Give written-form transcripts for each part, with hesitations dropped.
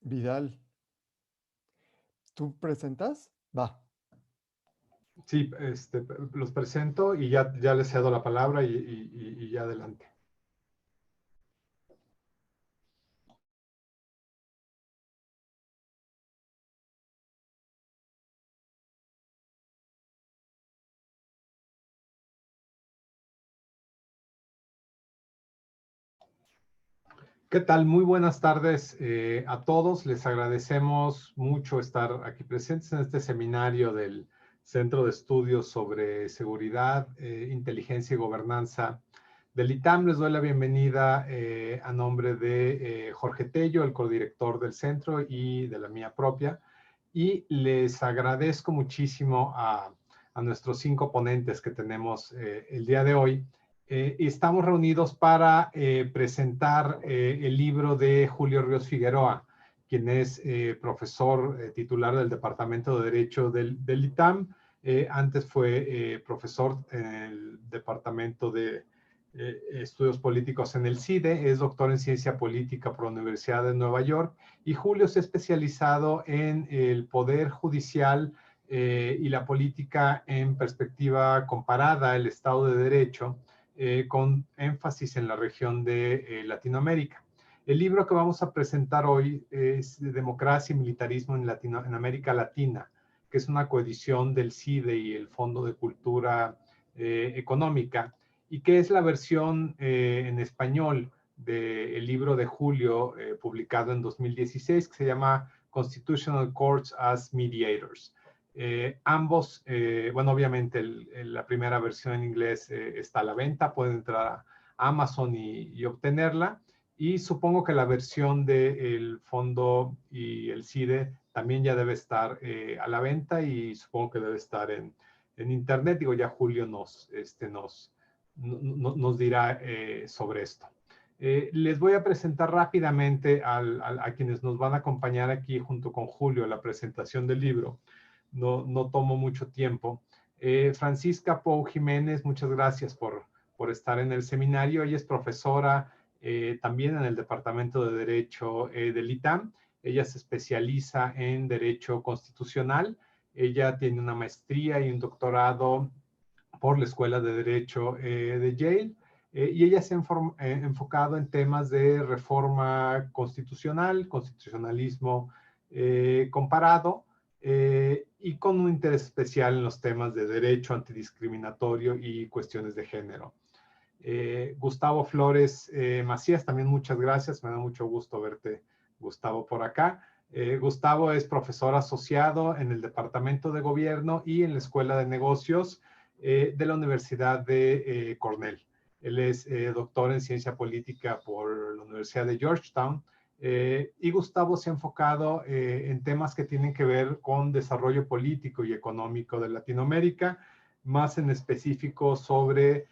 Vidal, ¿tú presentas? Va. Sí, los presento y ya les cedo la palabra y ya adelante. ¿Qué tal? Muy buenas tardes a todos. Les agradecemos mucho estar aquí presentes en este seminario del Centro de Estudios sobre Seguridad, Inteligencia y Gobernanza del ITAM. Les doy la bienvenida a nombre de Jorge Tello, el codirector del centro, y de la mía propia. Y les agradezco muchísimo a nuestros 5 ponentes que tenemos el día de hoy. Estamos reunidos para presentar el libro de Julio Ríos Figueroa, quien es profesor titular del Departamento de Derecho del ITAM. Antes fue profesor en el Departamento de Estudios Políticos en el CIDE, es doctor en Ciencia Política por la Universidad de Nueva York, y Julio se ha especializado en el Poder Judicial y la política en perspectiva comparada, el Estado de Derecho, con énfasis en la región de Latinoamérica. El libro que vamos a presentar hoy es Democracia y Militarismo en América Latina, que es una coedición del CIDE y el Fondo de Cultura Económica, y que es la versión en español del libro de Julio, publicado en 2016, que se llama Constitutional Courts as Mediators. Ambos, bueno, obviamente la primera versión en inglés está a la venta, pueden entrar a Amazon y obtenerla. Y supongo que la versión del fondo y el CIDE también ya debe estar a la venta, y supongo que debe estar en internet. Digo, ya Julio nos dirá sobre esto. Les voy a presentar rápidamente a quienes nos van a acompañar aquí junto con Julio en la presentación del libro. No tomo mucho tiempo. Francisca Pou Jiménez, muchas gracias por estar en el seminario. Ella es profesora también en el Departamento de Derecho del ITAM. Ella se especializa en Derecho Constitucional. Ella tiene una maestría y un doctorado por la Escuela de Derecho de Yale. Y ella se ha enfocado en temas de reforma constitucional, constitucionalismo comparado, y con un interés especial en los temas de derecho antidiscriminatorio y cuestiones de género. Gustavo Flores Macías, también muchas gracias, me da mucho gusto verte, Gustavo, por acá. Gustavo es profesor asociado en el Departamento de Gobierno y en la Escuela de Negocios de la Universidad de Cornell. Él es doctor en Ciencia Política por la Universidad de Georgetown, y Gustavo se ha enfocado en temas que tienen que ver con desarrollo político y económico de Latinoamérica, más en específico sobre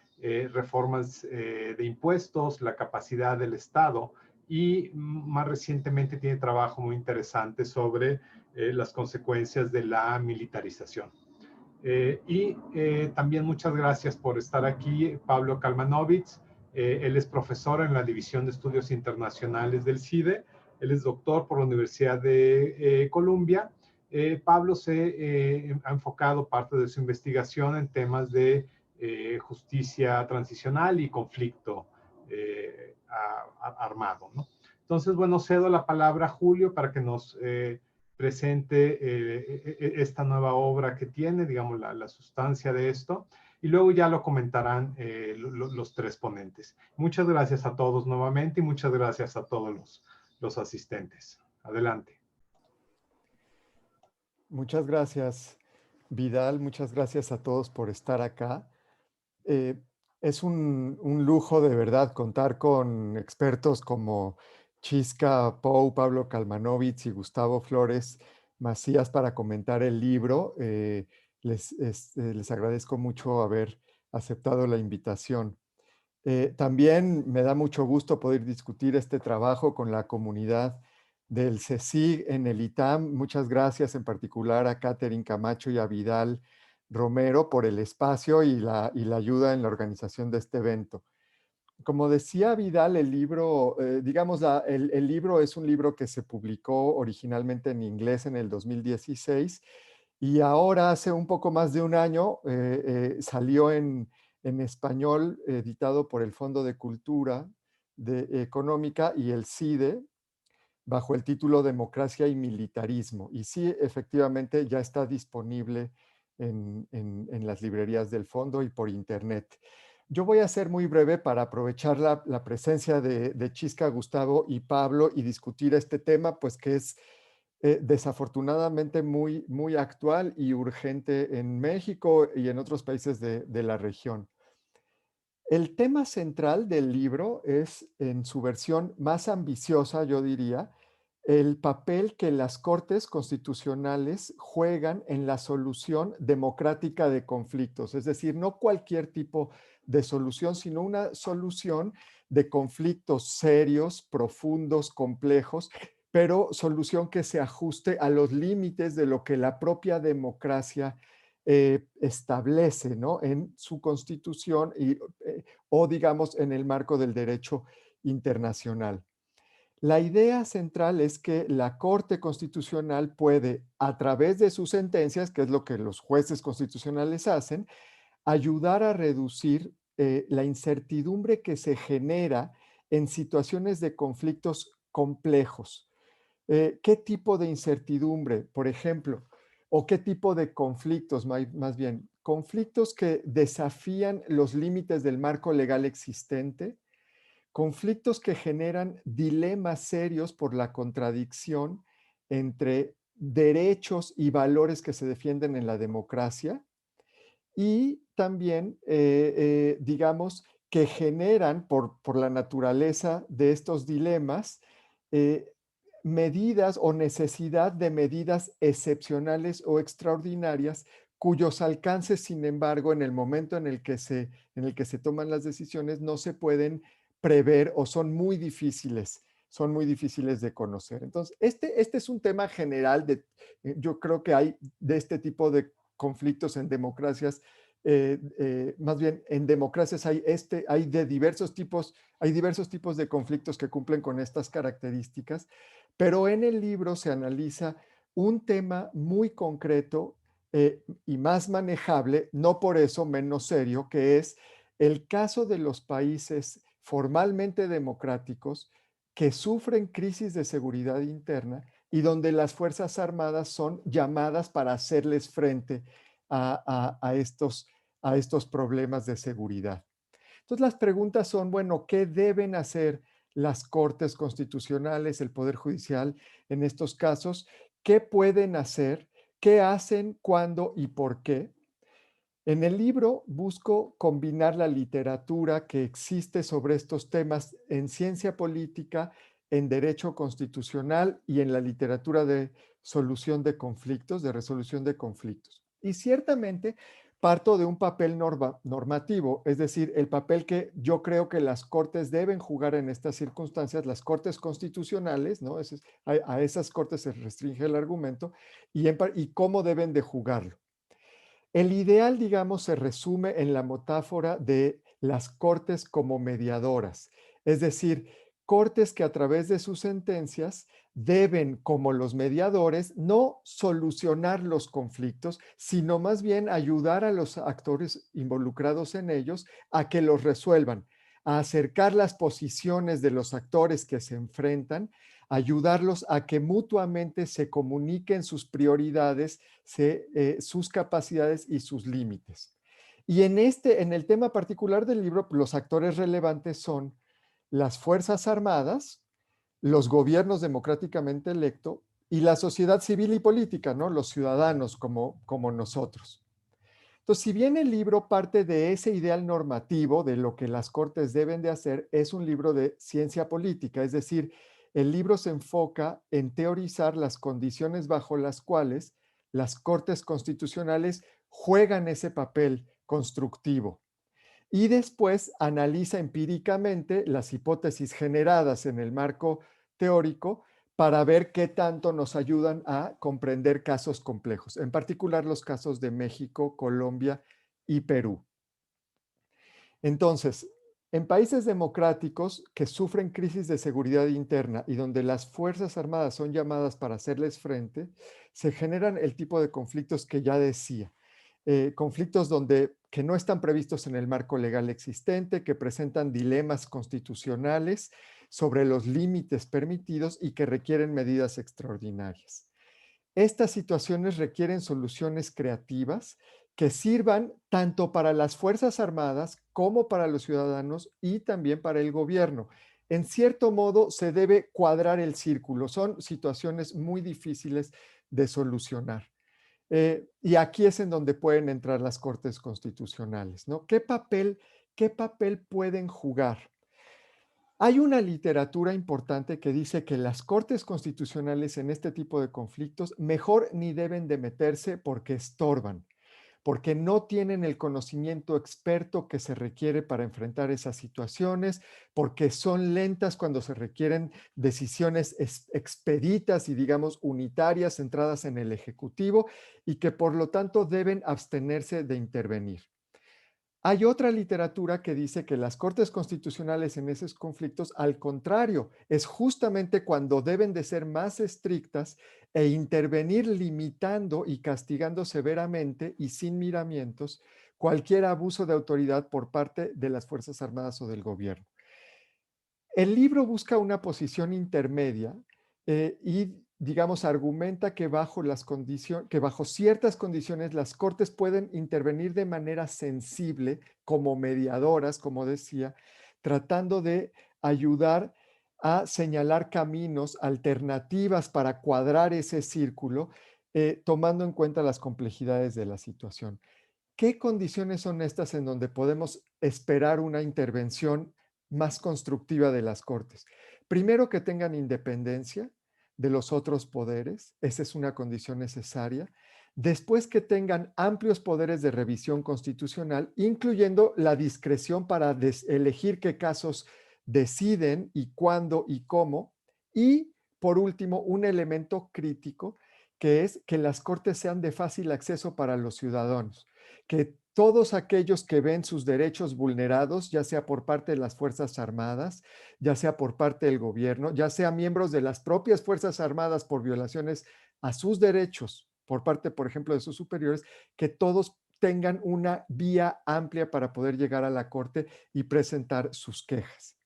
reformas de impuestos, la capacidad del Estado, y más recientemente tiene trabajo muy interesante sobre las consecuencias de la militarización. También muchas gracias por estar aquí, Pablo Kalmanovitz. Él es profesor en la División de Estudios Internacionales del CIDE. Él es doctor por la Universidad de Columbia. Pablo se ha enfocado parte de su investigación en temas de justicia transicional y conflicto armado, ¿no? Entonces, bueno, cedo la palabra a Julio para que nos presente esta nueva obra que tiene, digamos, la sustancia de esto, y luego ya lo comentarán los 3 ponentes. Muchas gracias a todos nuevamente y muchas gracias a todos los asistentes. Adelante. Muchas gracias, Vidal. Muchas gracias a todos por estar acá. Eh, es un lujo de verdad contar con expertos como Chisca Pou, Pablo Kalmanovitz y Gustavo Flores Macías para comentar el libro. Les agradezco mucho haber aceptado la invitación. También me da mucho gusto poder discutir este trabajo con la comunidad del CSIG en el ITAM. Muchas gracias en particular a Catherine Camacho y a Vidal Romero por el espacio y la ayuda en la organización de este evento. como decía Vidal, el libro, digamos, el libro es un libro que se publicó originalmente en inglés en el 2016 y ahora hace un poco más de un año salió en español, editado por el Fondo de Cultura Económica y el CIDE, bajo el título Democracia y Militarismo. Y sí, efectivamente, ya está disponible en las librerías del fondo y por internet. Yo voy a ser muy breve para aprovechar la presencia de Chisca, Gustavo y Pablo y discutir este tema, pues que es desafortunadamente muy actual y urgente en México y en otros países de la región. El tema central del libro es, en su versión más ambiciosa, yo diría, el papel que las cortes constitucionales juegan en la solución democrática de conflictos. Es decir, no cualquier tipo de solución, sino una solución de conflictos serios, profundos, complejos, pero solución que se ajuste a los límites de lo que la propia democracia establece, ¿no?, en su constitución o digamos en el marco del derecho internacional. La idea central es que la Corte Constitucional puede, a través de sus sentencias, que es lo que los jueces constitucionales hacen, ayudar a reducir la incertidumbre que se genera en situaciones de conflictos complejos. ¿Qué tipo de incertidumbre, por ejemplo? ¿O qué tipo de conflictos, más bien? Conflictos que desafían los límites del marco legal existente, conflictos que generan dilemas serios por la contradicción entre derechos y valores que se defienden en la democracia y también, digamos, que generan por la naturaleza de estos dilemas, eh, medidas o necesidad de medidas excepcionales o extraordinarias, cuyos alcances, sin embargo, en el momento en el que se toman las decisiones, no se pueden prever o son muy difíciles de conocer. Entonces, este es un tema general yo creo que hay de este tipo de conflictos en democracias, más bien en democracias hay diversos tipos de conflictos que cumplen con estas características, pero en el libro se analiza un tema muy concreto y más manejable, no por eso menos serio, que es el caso de los países formalmente democráticos que sufren crisis de seguridad interna y donde las Fuerzas Armadas son llamadas para hacerles frente a estos problemas de seguridad. Entonces las preguntas son, bueno, ¿qué deben hacer las cortes constitucionales, el Poder Judicial en estos casos? ¿Qué pueden hacer? ¿Qué hacen? ¿Cuándo y por qué? En el libro busco combinar la literatura que existe sobre estos temas en ciencia política, en derecho constitucional y en la literatura de solución de conflictos, de resolución de conflictos. Y ciertamente parto de un papel normativo, es decir, el papel que yo creo que las cortes deben jugar en estas circunstancias, las cortes constitucionales, ¿no? A esas cortes se restringe el argumento, y cómo deben de jugarlo. El ideal, digamos, se resume en la metáfora de las cortes como mediadoras, es decir, cortes que a través de sus sentencias deben, como los mediadores, no solucionar los conflictos, sino más bien ayudar a los actores involucrados en ellos a que los resuelvan, a acercar las posiciones de los actores que se enfrentan, ayudarlos a que mutuamente se comuniquen sus prioridades, sus capacidades y sus límites. Y en el tema particular del libro, los actores relevantes son las Fuerzas Armadas, los gobiernos democráticamente electos y la sociedad civil y política, ¿no? Los ciudadanos como nosotros. Entonces, si bien el libro parte de ese ideal normativo de lo que las cortes deben de hacer, es un libro de ciencia política, es decir, el libro se enfoca en teorizar las condiciones bajo las cuales las cortes constitucionales juegan ese papel constructivo y después analiza empíricamente las hipótesis generadas en el marco teórico para ver qué tanto nos ayudan a comprender casos complejos, en particular los casos de México, Colombia y Perú. Entonces, En países democráticos que sufren crisis de seguridad interna y donde las Fuerzas Armadas son llamadas para hacerles frente, se generan el tipo de conflictos que ya decía. Conflictos que no están previstos en el marco legal existente, que presentan dilemas constitucionales sobre los límites permitidos y que requieren medidas extraordinarias. Estas situaciones requieren soluciones creativas que sirvan tanto para las Fuerzas Armadas como para los ciudadanos y también para el gobierno. En cierto modo, se debe cuadrar el círculo. Son situaciones muy difíciles de solucionar. Y aquí es en donde pueden entrar las cortes constitucionales, ¿no? Qué papel pueden jugar? Hay una literatura importante que dice que las cortes constitucionales en este tipo de conflictos mejor ni deben de meterse porque estorban, porque no tienen el conocimiento experto que se requiere para enfrentar esas situaciones, porque son lentas cuando se requieren decisiones expeditas y, digamos, unitarias centradas en el Ejecutivo y que por lo tanto deben abstenerse de intervenir. Hay otra literatura que dice que las cortes constitucionales en esos conflictos, al contrario, es justamente cuando deben de ser más estrictas e intervenir limitando y castigando severamente y sin miramientos cualquier abuso de autoridad por parte de las Fuerzas Armadas o del gobierno. El libro busca una posición intermedia y, digamos, argumenta que que bajo ciertas condiciones las cortes pueden intervenir de manera sensible como mediadoras, como decía, tratando de ayudar a señalar caminos, alternativas para cuadrar ese círculo, tomando en cuenta las complejidades de la situación. ¿Qué condiciones son estas en donde podemos esperar una intervención más constructiva de las Cortes? Primero, que tengan independencia de los otros poderes, esa es una condición necesaria. Después, que tengan amplios poderes de revisión constitucional, incluyendo la discreción para elegir qué casos deciden y cuándo y cómo. Y, por último, un elemento crítico, que es que las Cortes sean de fácil acceso para los ciudadanos, que todos aquellos que ven sus derechos vulnerados, ya sea por parte de las Fuerzas Armadas, ya sea por parte del gobierno, ya sea miembros de las propias Fuerzas Armadas por violaciones a sus derechos por parte, por ejemplo, de sus superiores, que todos tengan una vía amplia para poder llegar a la Corte y presentar sus quejas.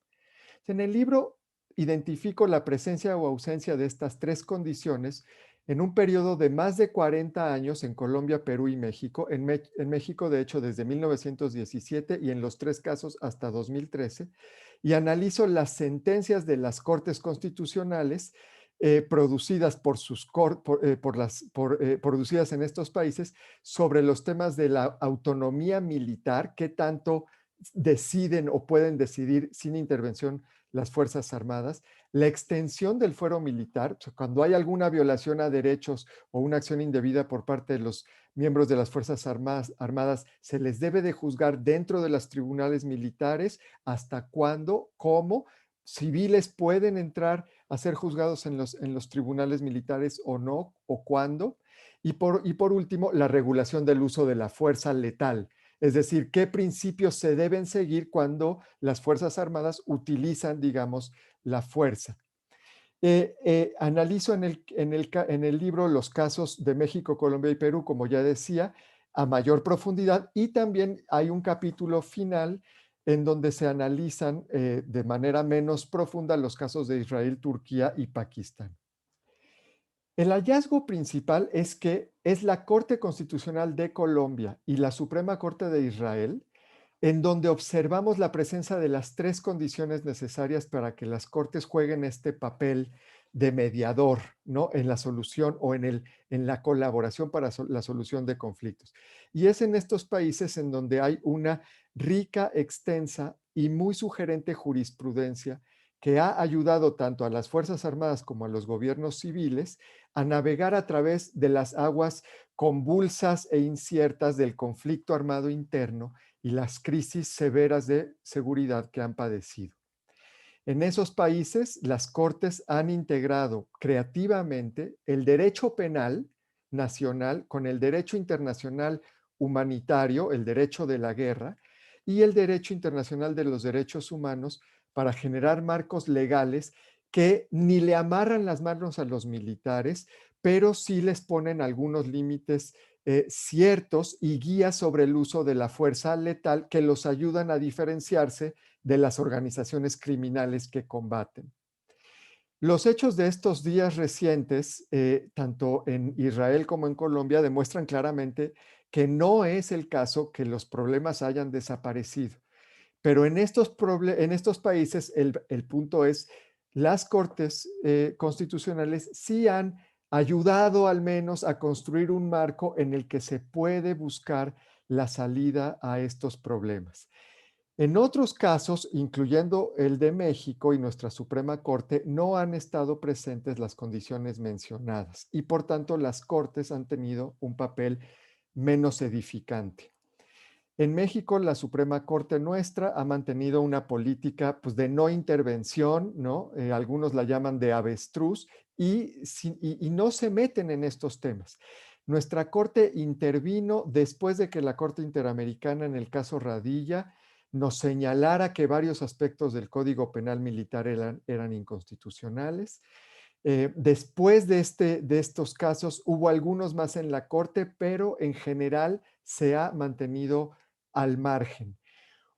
En el libro identifico la presencia o ausencia de estas tres condiciones en un periodo de más de 40 años en Colombia, Perú y México. En México, de hecho, desde 1917 y en los tres casos hasta 2013. Y analizo las sentencias de las Cortes Constitucionales producidas producidas en estos países sobre los temas de la autonomía militar, qué tanto deciden o pueden decidir sin intervención las Fuerzas Armadas, la extensión del fuero militar, o sea, cuando hay alguna violación a derechos o una acción indebida por parte de los miembros de las Fuerzas Armadas, se les debe de juzgar dentro de los tribunales militares, hasta cuándo, cómo, civiles pueden entrar a ser juzgados en los tribunales militares o no, o cuándo, y por último, la regulación del uso de la fuerza letal. Es decir, qué principios se deben seguir cuando las Fuerzas Armadas utilizan, digamos, la fuerza. Analizo en el libro los casos de México, Colombia y Perú, como ya decía, a mayor profundidad, y también hay un capítulo final en donde se analizan de manera menos profunda los casos de Israel, Turquía y Pakistán. El hallazgo principal es que es la Corte Constitucional de Colombia y la Suprema Corte de Israel en donde observamos la presencia de las tres condiciones necesarias para que las cortes jueguen este papel de mediador, ¿no? En la solución o en la colaboración para la solución de conflictos. Y es en estos países en donde hay una rica, extensa y muy sugerente jurisprudencia que ha ayudado tanto a las Fuerzas Armadas como a los gobiernos civiles a navegar a través de las aguas convulsas e inciertas del conflicto armado interno y las crisis severas de seguridad que han padecido. En esos países, las cortes han integrado creativamente el derecho penal nacional con el derecho internacional humanitario, el derecho de la guerra, y el derecho internacional de los derechos humanos para generar marcos legales que ni le amarran las manos a los militares, pero sí les ponen algunos límites ciertos y guías sobre el uso de la fuerza letal que los ayudan a diferenciarse de las organizaciones criminales que combaten. Los hechos de estos días recientes, tanto en Israel como en Colombia, demuestran claramente que no es el caso que los problemas hayan desaparecido. Pero en estos países el punto es, las cortes constitucionales sí han ayudado al menos a construir un marco en el que se puede buscar la salida a estos problemas. En otros casos, incluyendo el de México y nuestra Suprema Corte, no han estado presentes las condiciones mencionadas y por tanto las cortes han tenido un papel menos edificante. En México, la Suprema Corte nuestra ha mantenido una política pues, de no intervención, ¿no? Algunos la llaman de avestruz, y no se meten en estos temas. Nuestra Corte intervino después de que la Corte Interamericana, en el caso Radilla, nos señalara que varios aspectos del Código Penal Militar eran inconstitucionales. Después de estos casos, hubo algunos más en la Corte, pero en general se ha mantenido al margen.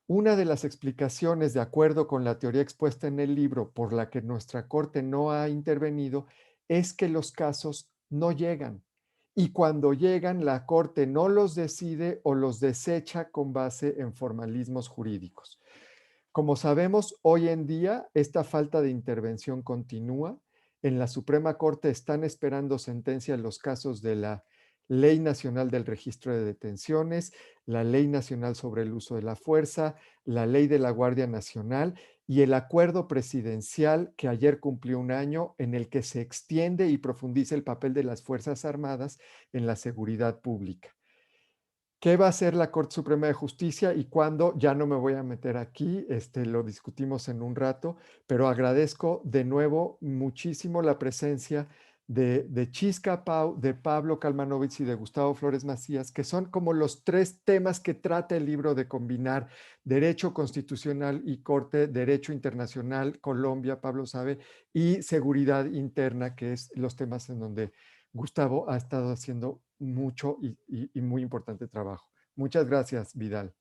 Una de las explicaciones, de acuerdo con la teoría expuesta en el libro, por la que nuestra Corte no ha intervenido, es que los casos no llegan. Y cuando llegan, la Corte no los decide o los desecha con base en formalismos jurídicos. Como sabemos, hoy en día esta falta de intervención continúa. En la Suprema Corte están esperando sentencia en los casos de la Ley Nacional del Registro de Detenciones, la Ley Nacional sobre el Uso de la Fuerza, la Ley de la Guardia Nacional y el acuerdo presidencial que ayer cumplió un año, en el que se extiende y profundiza el papel de las Fuerzas Armadas en la seguridad pública. ¿Qué va a hacer la Corte Suprema de Justicia y cuándo? Ya no me voy a meter aquí, lo discutimos en un rato, pero agradezco de nuevo muchísimo la presencia de Chisca Pau, de Pablo Kalmanovitz y de Gustavo Flores Macías, que son como los tres temas que trata el libro, de combinar derecho constitucional y corte, derecho internacional, Colombia, Pablo sabe, y seguridad interna, que es los temas en donde Gustavo ha estado haciendo mucho y muy importante trabajo. Muchas gracias, Vidal.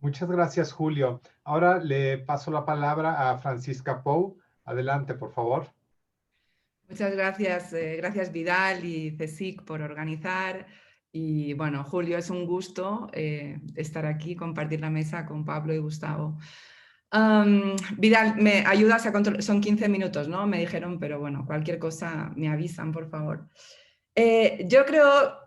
Muchas gracias, Julio. Ahora le paso la palabra a Francisca Pou. Adelante, por favor. Muchas gracias, gracias Vidal y CSIC por organizar. Y bueno, Julio, es un gusto estar aquí, compartir la mesa con Pablo y Gustavo. Vidal, ¿me ayudas a controlar? Son 15 minutos, ¿no? Me dijeron, pero bueno, cualquier cosa me avisan, por favor. Yo creo,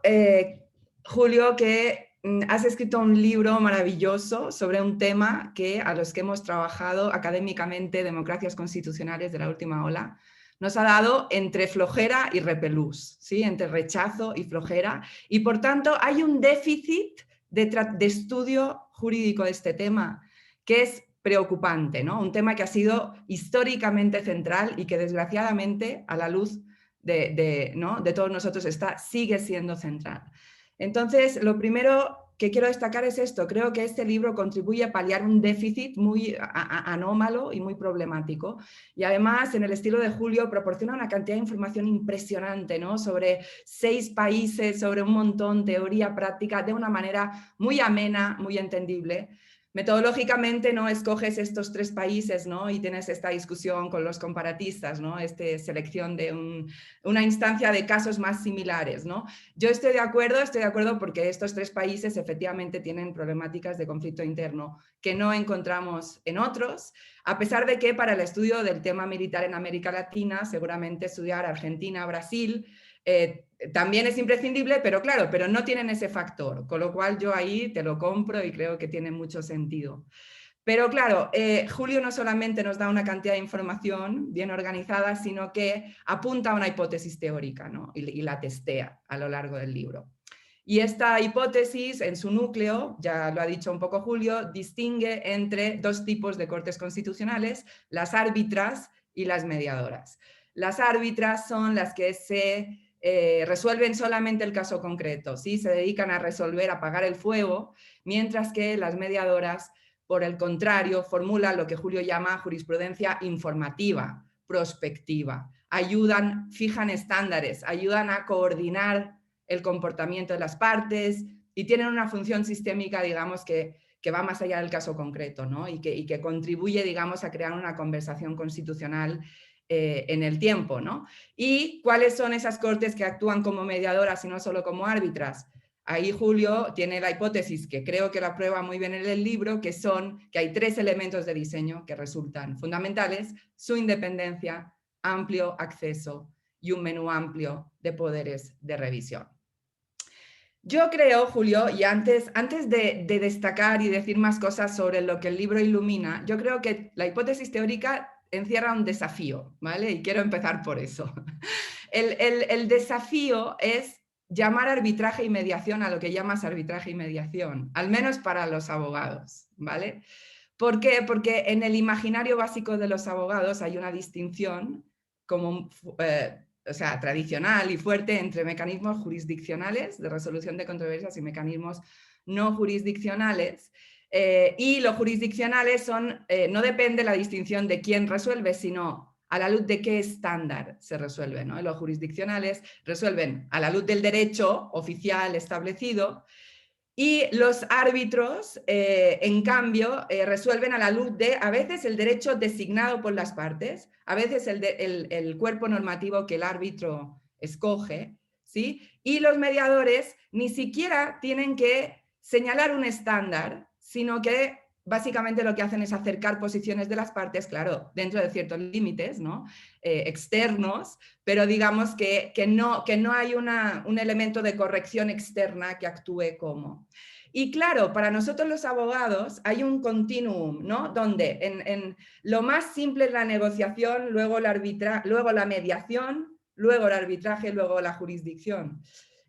Julio, que has escrito un libro maravilloso sobre un tema que a los que hemos trabajado académicamente, democracias constitucionales de la última ola, nos ha dado entre flojera y repelús, ¿sí? Entre rechazo y flojera, y por tanto hay un déficit de estudio jurídico de este tema que es preocupante, ¿no? Un tema que ha sido históricamente central y que desgraciadamente, a la luz ¿no? de todos nosotros, sigue siendo central. Entonces, lo primero que quiero destacar es esto. Creo que este libro contribuye a paliar un déficit muy anómalo y muy problemático. Y además, en el estilo de Julio, proporciona una cantidad de información impresionante, ¿no? Sobre 6 países, sobre un montón, teoría, práctica, de una manera muy amena, muy entendible. Metodológicamente, ¿no? Escoges estos 3 países, ¿no? Y tienes esta discusión con los comparatistas, ¿no? Selección de una instancia de casos más similares, ¿no? Yo estoy de acuerdo porque estos 3 países efectivamente tienen problemáticas de conflicto interno que no encontramos en otros, a pesar de que para el estudio del tema militar en América Latina, seguramente estudiar Argentina, Brasil, también es imprescindible, pero claro, pero no tienen ese factor, con lo cual yo ahí te lo compro y creo que tiene mucho sentido. Pero claro, Julio no solamente nos da una cantidad de información bien organizada, sino que apunta a una hipótesis teórica, ¿no? y la testea a lo largo del libro. Y esta hipótesis, en su núcleo, ya lo ha dicho un poco Julio, distingue entre 2 tipos de cortes constitucionales, las árbitras y las mediadoras. Las árbitras son las que se resuelven solamente el caso concreto, ¿sí? Se dedican a resolver, a apagar el fuego, mientras que las mediadoras, por el contrario, formulan lo que Julio llama jurisprudencia informativa, prospectiva. Ayudan, fijan estándares, ayudan a coordinar el comportamiento de las partes y tienen una función sistémica, digamos, que va más allá del caso concreto, ¿no? y que contribuye, digamos, a crear una conversación constitucional en el tiempo, ¿no? ¿Y cuáles son esas cortes que actúan como mediadoras y no solo como árbitras? Ahí Julio tiene la hipótesis, que creo que la prueba muy bien en el libro, que hay 3 elementos de diseño que resultan fundamentales: su independencia, amplio acceso y un menú amplio de poderes de revisión. Yo creo, Julio, y antes de destacar y decir más cosas sobre lo que el libro ilumina, yo creo que la hipótesis teórica encierra un desafío, ¿vale? Y quiero empezar por eso. El desafío es llamar arbitraje y mediación a lo que llamas arbitraje y mediación, al menos para los abogados, ¿vale? ¿Por qué? Porque en el imaginario básico de los abogados hay una distinción como, o sea, tradicional y fuerte entre mecanismos jurisdiccionales de resolución de controversias y mecanismos no jurisdiccionales. Y los jurisdiccionales no depende la distinción de quién resuelve, sino a la luz de qué estándar se resuelve, ¿no? Los jurisdiccionales resuelven a la luz del derecho oficial establecido, y los árbitros, en cambio, resuelven a la luz de, a veces, el derecho designado por las partes, a veces el cuerpo normativo que el árbitro escoge, ¿sí? Y los mediadores ni siquiera tienen que señalar un estándar, sino que básicamente lo que hacen es acercar posiciones de las partes, claro, dentro de ciertos límites, ¿no? Externos, pero digamos que no hay un elemento de corrección externa que actúe como. Y claro, para nosotros los abogados hay un continuum, ¿no? Donde en lo más simple es la negociación, luego la mediación, luego el arbitraje, luego la jurisdicción.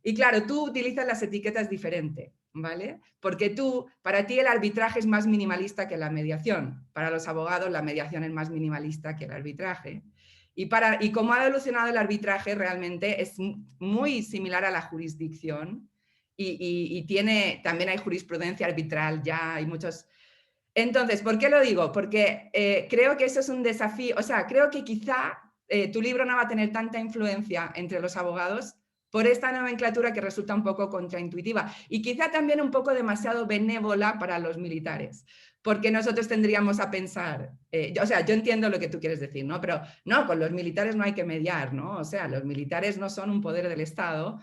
Y claro, tú utilizas las etiquetas diferente, ¿vale? Porque para ti el arbitraje es más minimalista que la mediación. Para los abogados la mediación es más minimalista que el arbitraje. Y como ha evolucionado el arbitraje, realmente es muy similar a la jurisdicción y también hay jurisprudencia arbitral, ya hay muchos. Entonces, ¿por qué lo digo? Porque creo que eso es un desafío, o sea, creo que quizá tu libro no va a tener tanta influencia entre los abogados por esta nomenclatura que resulta un poco contraintuitiva y quizá también un poco demasiado benévola para los militares, porque nosotros tendríamos a pensar, o sea, yo entiendo lo que tú quieres decir, ¿no? Pero no, con los militares no hay que mediar, ¿no? O sea, los militares no son un poder del Estado,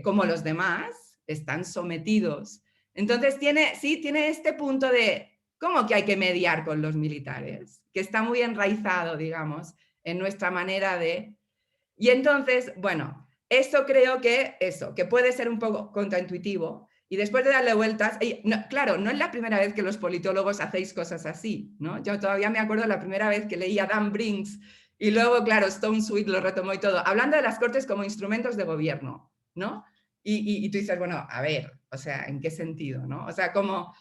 como los demás, están sometidos. Entonces tiene este punto de, ¿cómo que hay que mediar con los militares? Que está muy enraizado, digamos, en nuestra manera de. Y entonces, bueno, eso creo que puede ser un poco contraintuitivo. Y después de darle vueltas, claro, no es la primera vez que los politólogos hacéis cosas así, ¿no? Yo todavía me acuerdo la primera vez que leí a Dan Brinks y luego, claro, Stone Sweet lo retomó y todo, hablando de las cortes como instrumentos de gobierno, ¿no? Y tú dices, bueno, a ver, o sea, ¿en qué sentido, no? O sea, como.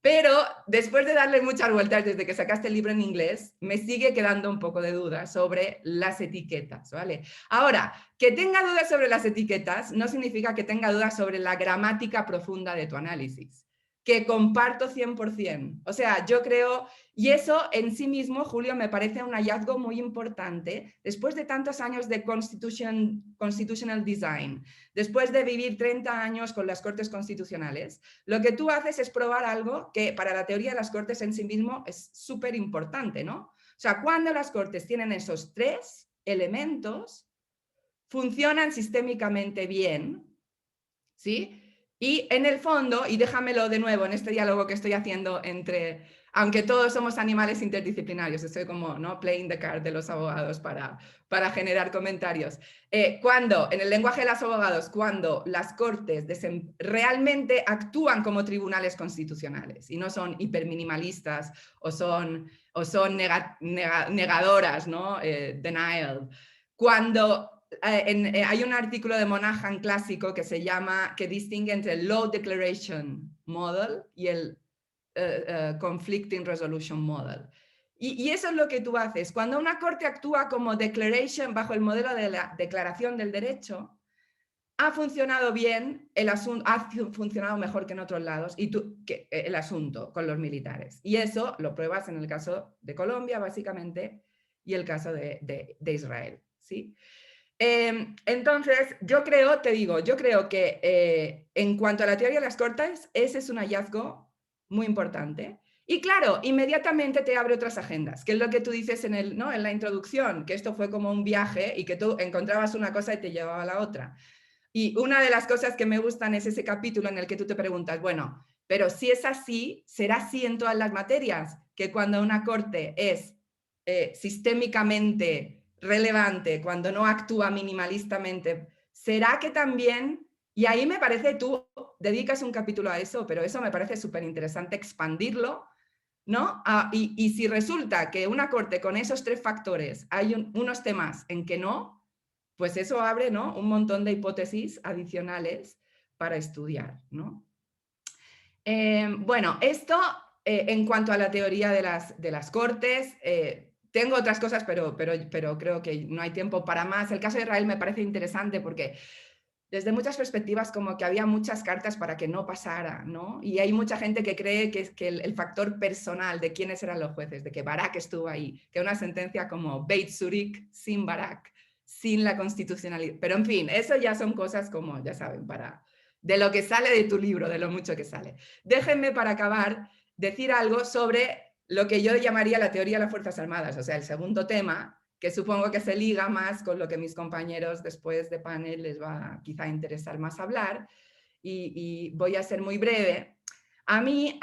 Pero después de darle muchas vueltas desde que sacaste el libro en inglés, me sigue quedando un poco de duda sobre las etiquetas, ¿vale? Ahora, que tenga dudas sobre las etiquetas no significa que tenga dudas sobre la gramática profunda de tu análisis, que comparto 100%. O sea, yo creo, y eso en sí mismo, Julio, me parece un hallazgo muy importante después de tantos años de constitutional design, después de vivir 30 años con las Cortes Constitucionales. Lo que tú haces es probar algo que para la teoría de las Cortes en sí mismo es súper importante, ¿no? O sea, cuando las Cortes tienen esos 3 elementos, funcionan sistémicamente bien, ¿sí? Y en el fondo, y déjamelo de nuevo en este diálogo que estoy haciendo aunque todos somos animales interdisciplinarios, estoy como, ¿no? Playing the card de los abogados para generar comentarios. En el lenguaje de los abogados, cuando las cortes realmente actúan como tribunales constitucionales y no son hiperminimalistas o son negadoras, ¿no? Denial. Cuando hay un artículo de Monahan clásico que distingue entre el Law Declaration Model y el Conflicting Resolution Model. Y eso es lo que tú haces. Cuando una corte actúa como declaration bajo el modelo de la declaración del derecho, ha funcionado bien el asunto, ha funcionado mejor que en otros lados el asunto con los militares. Y eso lo pruebas en el caso de Colombia, básicamente, y el caso de Israel, ¿sí? Entonces, yo creo que en cuanto a la teoría de las cortes, ese es un hallazgo muy importante. Y claro, inmediatamente te abre otras agendas, que es lo que tú dices ¿no? en la introducción, que esto fue como un viaje y que tú encontrabas una cosa y te llevaba a la otra. Y una de las cosas que me gustan es ese capítulo en el que tú te preguntas, bueno, pero si es así, ¿será así en todas las materias? Que cuando una corte es sistémicamente relevante, cuando no actúa minimalistamente, ¿será que también, y ahí me parece, tú dedicas un capítulo a eso, pero eso me parece súper interesante expandirlo, ¿no? Y si resulta que una corte con esos 3 factores hay unos temas en que no, pues eso abre, ¿no? un montón de hipótesis adicionales para estudiar, ¿no? Bueno, esto en cuanto a la teoría de las cortes, tengo otras cosas, pero creo que no hay tiempo para más. El caso de Israel me parece interesante porque desde muchas perspectivas como que había muchas cartas para que no pasara, ¿no? Y hay mucha gente que cree que el factor personal de quiénes eran los jueces, de que Barak estuvo ahí, que una sentencia como Beit Zurich sin Barak, sin la constitucionalidad. Pero en fin, eso ya son cosas como, ya saben, de lo que sale de tu libro, de lo mucho que sale. Déjenme para acabar decir algo sobre lo que yo llamaría la teoría de las Fuerzas Armadas, o sea, el segundo tema, que supongo que se liga más con lo que mis compañeros después de panel les va a quizá interesar más hablar, y voy a ser muy breve. A mí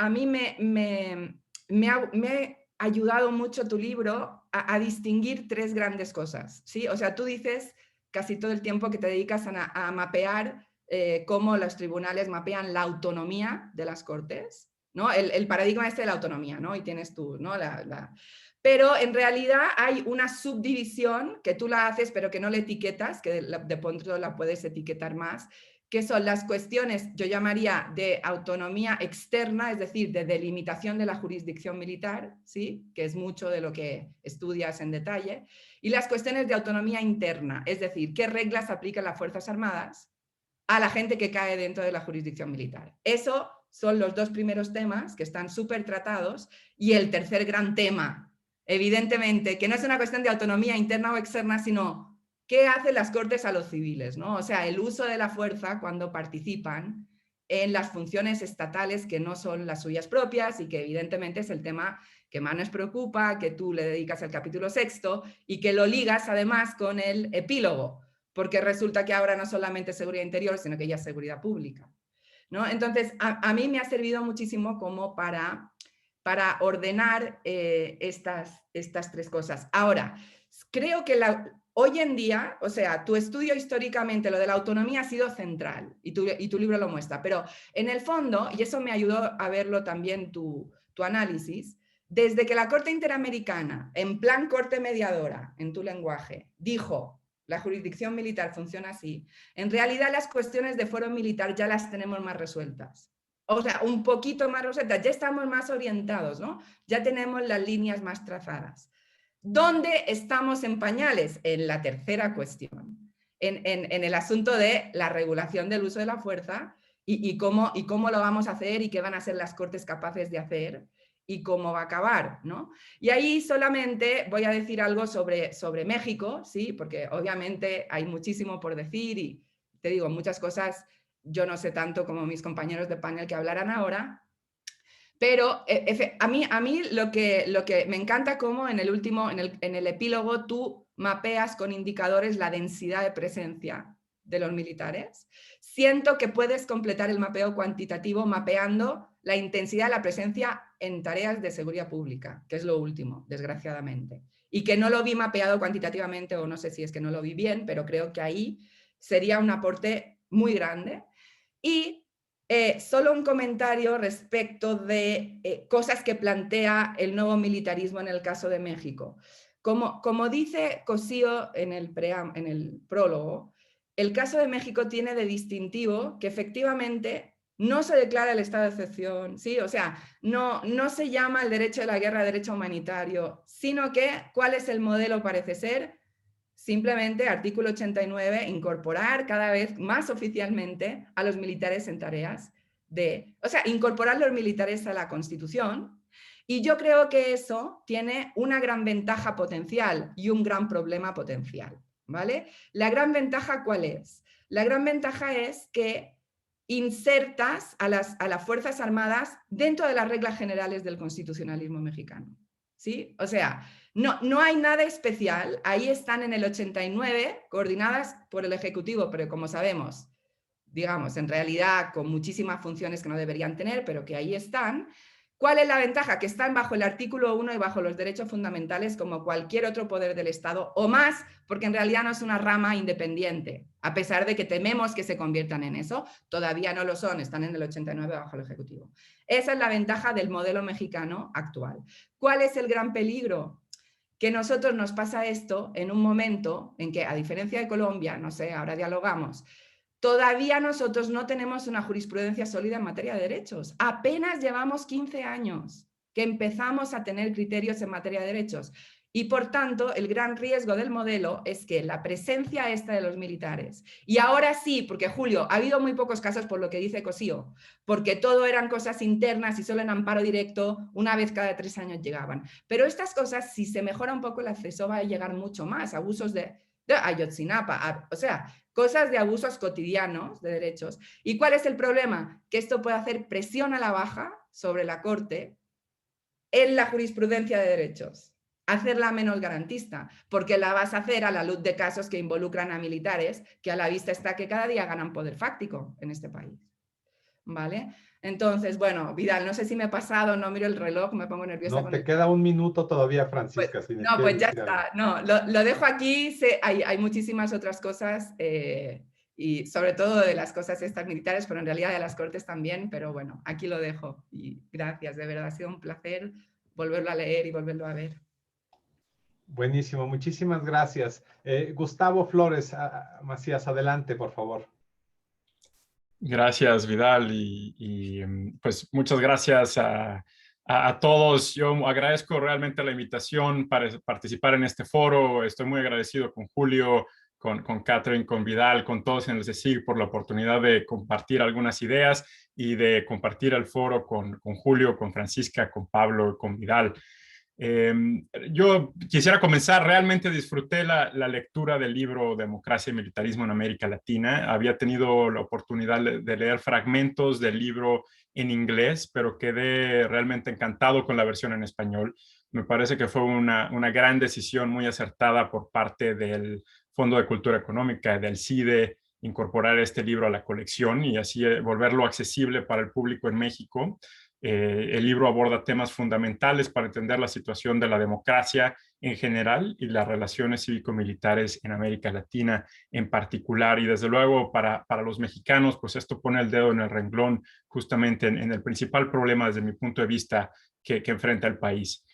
me ha ayudado mucho tu libro a distinguir 3 grandes cosas, ¿sí? O sea, tú dices casi todo el tiempo que te dedicas a mapear cómo los tribunales mapean la autonomía de las cortes, ¿no? El paradigma este de la autonomía, ¿no? Y tienes tú, ¿no? Pero en realidad hay una subdivisión que tú la haces, pero que no le etiquetas, que de pronto la puedes etiquetar más, que son las cuestiones, yo llamaría de autonomía externa, es decir, de delimitación de la jurisdicción militar, ¿sí? Que es mucho de lo que estudias en detalle, y las cuestiones de autonomía interna, es decir, qué reglas aplican las Fuerzas Armadas a la gente que cae dentro de la jurisdicción militar. Eso son los 2 primeros temas que están súper tratados, y el tercer gran tema, evidentemente, que no es una cuestión de autonomía interna o externa, sino qué hacen las cortes a los civiles, ¿no? O sea, el uso de la fuerza cuando participan en las funciones estatales que no son las suyas propias, y que evidentemente es el tema que más nos preocupa, que tú le dedicas el capítulo 6 y que lo ligas además con el epílogo, porque resulta que ahora no solamente seguridad interior, sino que ya es seguridad pública, ¿no? Entonces, a mí me ha servido muchísimo como para ordenar estas 3 cosas. Ahora, creo que hoy en día, o sea, tu estudio históricamente, lo de la autonomía ha sido central, y tu libro lo muestra, pero en el fondo, y eso me ayudó a verlo también tu análisis, desde que la Corte Interamericana, en plan corte mediadora, en tu lenguaje, dijo la jurisdicción militar funciona así, en realidad las cuestiones de fuero militar ya las tenemos más resueltas. O sea, un poquito más resueltas, ya estamos más orientados, ¿no? Ya tenemos las líneas más trazadas. ¿Dónde estamos en pañales? En la tercera cuestión, en el asunto de la regulación del uso de la fuerza y cómo lo vamos a hacer y qué van a ser las cortes capaces de hacer y cómo va a acabar, ¿no? Y ahí solamente voy a decir algo sobre México, ¿sí? Porque obviamente hay muchísimo por decir y te digo, muchas cosas yo no sé tanto como mis compañeros de panel que hablarán ahora, pero a mí lo que me encanta como en el epílogo tú mapeas con indicadores la densidad de presencia de los militares. Siento que puedes completar el mapeo cuantitativo mapeando la intensidad de la presencia en tareas de seguridad pública, que es lo último, desgraciadamente. Y que no lo vi mapeado cuantitativamente, o no sé si es que no lo vi bien, pero creo que ahí sería un aporte muy grande. Y solo un comentario respecto de cosas que plantea el nuevo militarismo en el caso de México. Como dice Cosío en el prólogo, el caso de México tiene de distintivo que efectivamente no se declara el estado de excepción, ¿sí? O sea, no se llama el derecho de la guerra derecho humanitario, sino que, ¿cuál es el modelo? Parece ser simplemente, artículo 89, incorporar cada vez más oficialmente a los militares en tareas o sea, incorporar los militares a la Constitución. Y yo creo que eso tiene una gran ventaja potencial y un gran problema potencial, ¿vale? La gran ventaja, ¿cuál es? La gran ventaja es que insertas a las Fuerzas Armadas dentro de las reglas generales del constitucionalismo mexicano, ¿sí? O sea, no hay nada especial, ahí están en el 89, coordinadas por el Ejecutivo, pero como sabemos, digamos, en realidad con muchísimas funciones que no deberían tener, pero que ahí están. ¿Cuál es la ventaja? Que están bajo el artículo 1 y bajo los derechos fundamentales como cualquier otro poder del Estado, o más, porque en realidad no es una rama independiente, a pesar de que tememos que se conviertan en eso, todavía no lo son, están en el 89 bajo el Ejecutivo. Esa es la ventaja del modelo mexicano actual. ¿Cuál es el gran peligro? Que nosotros nos pasa esto en un momento en que, a diferencia de Colombia, no sé, ahora dialogamos, todavía nosotros no tenemos una jurisprudencia sólida en materia de derechos. Apenas llevamos 15 años que empezamos a tener criterios en materia de derechos. Y por tanto, el gran riesgo del modelo es que la presencia esta de los militares, y ahora sí, porque Julio, ha habido muy pocos casos por lo que dice Cosío, porque todo eran cosas internas y solo en amparo directo, una vez cada 3 años llegaban. Pero estas cosas, si se mejora un poco el acceso, va a llegar mucho más, abusos de Ayotzinapa, o sea, cosas de abusos cotidianos de derechos. ¿Y cuál es el problema? Que esto puede hacer presión a la baja sobre la Corte en la jurisprudencia de derechos, hacerla menos garantista, porque la vas a hacer a la luz de casos que involucran a militares, que a la vista está que cada día ganan poder fáctico en este país. ¿Vale? Entonces, bueno, Vidal, no sé si me he pasado, no miro el reloj, me pongo nerviosa. No, te queda un minuto todavía, Francisca. Pues, no, pues ya está. No, lo dejo aquí. Hay muchísimas otras cosas y sobre todo de las cosas estas militares, pero en realidad de las cortes también. Pero bueno, aquí lo dejo. Y gracias, de verdad ha sido un placer volverlo a leer y volverlo a ver. Buenísimo, muchísimas gracias. Gustavo Flores Macías, adelante, por favor. Gracias, Vidal, pues muchas gracias a todos. Yo agradezco realmente la invitación para participar en este foro. Estoy muy agradecido con Julio, con Catherine, con Vidal, con todos en el CSIC por la oportunidad de compartir algunas ideas y de compartir el foro con Julio, con Francisca, con Pablo, con Vidal. Yo quisiera comenzar, realmente disfruté la lectura del libro Democracia y Militarismo en América Latina. Había tenido la oportunidad de leer fragmentos del libro en inglés, pero quedé realmente encantado con la versión en español. Me parece que fue una gran decisión muy acertada por parte del Fondo de Cultura Económica, del CIDE, incorporar este libro a la colección y así volverlo accesible para el público en México. El libro aborda temas fundamentales para entender la situación de la democracia en general y las relaciones cívico-militares en América Latina en particular. Y desde luego para los mexicanos, pues esto pone el dedo en el renglón justamente en el principal problema desde mi punto de vista que enfrenta el país.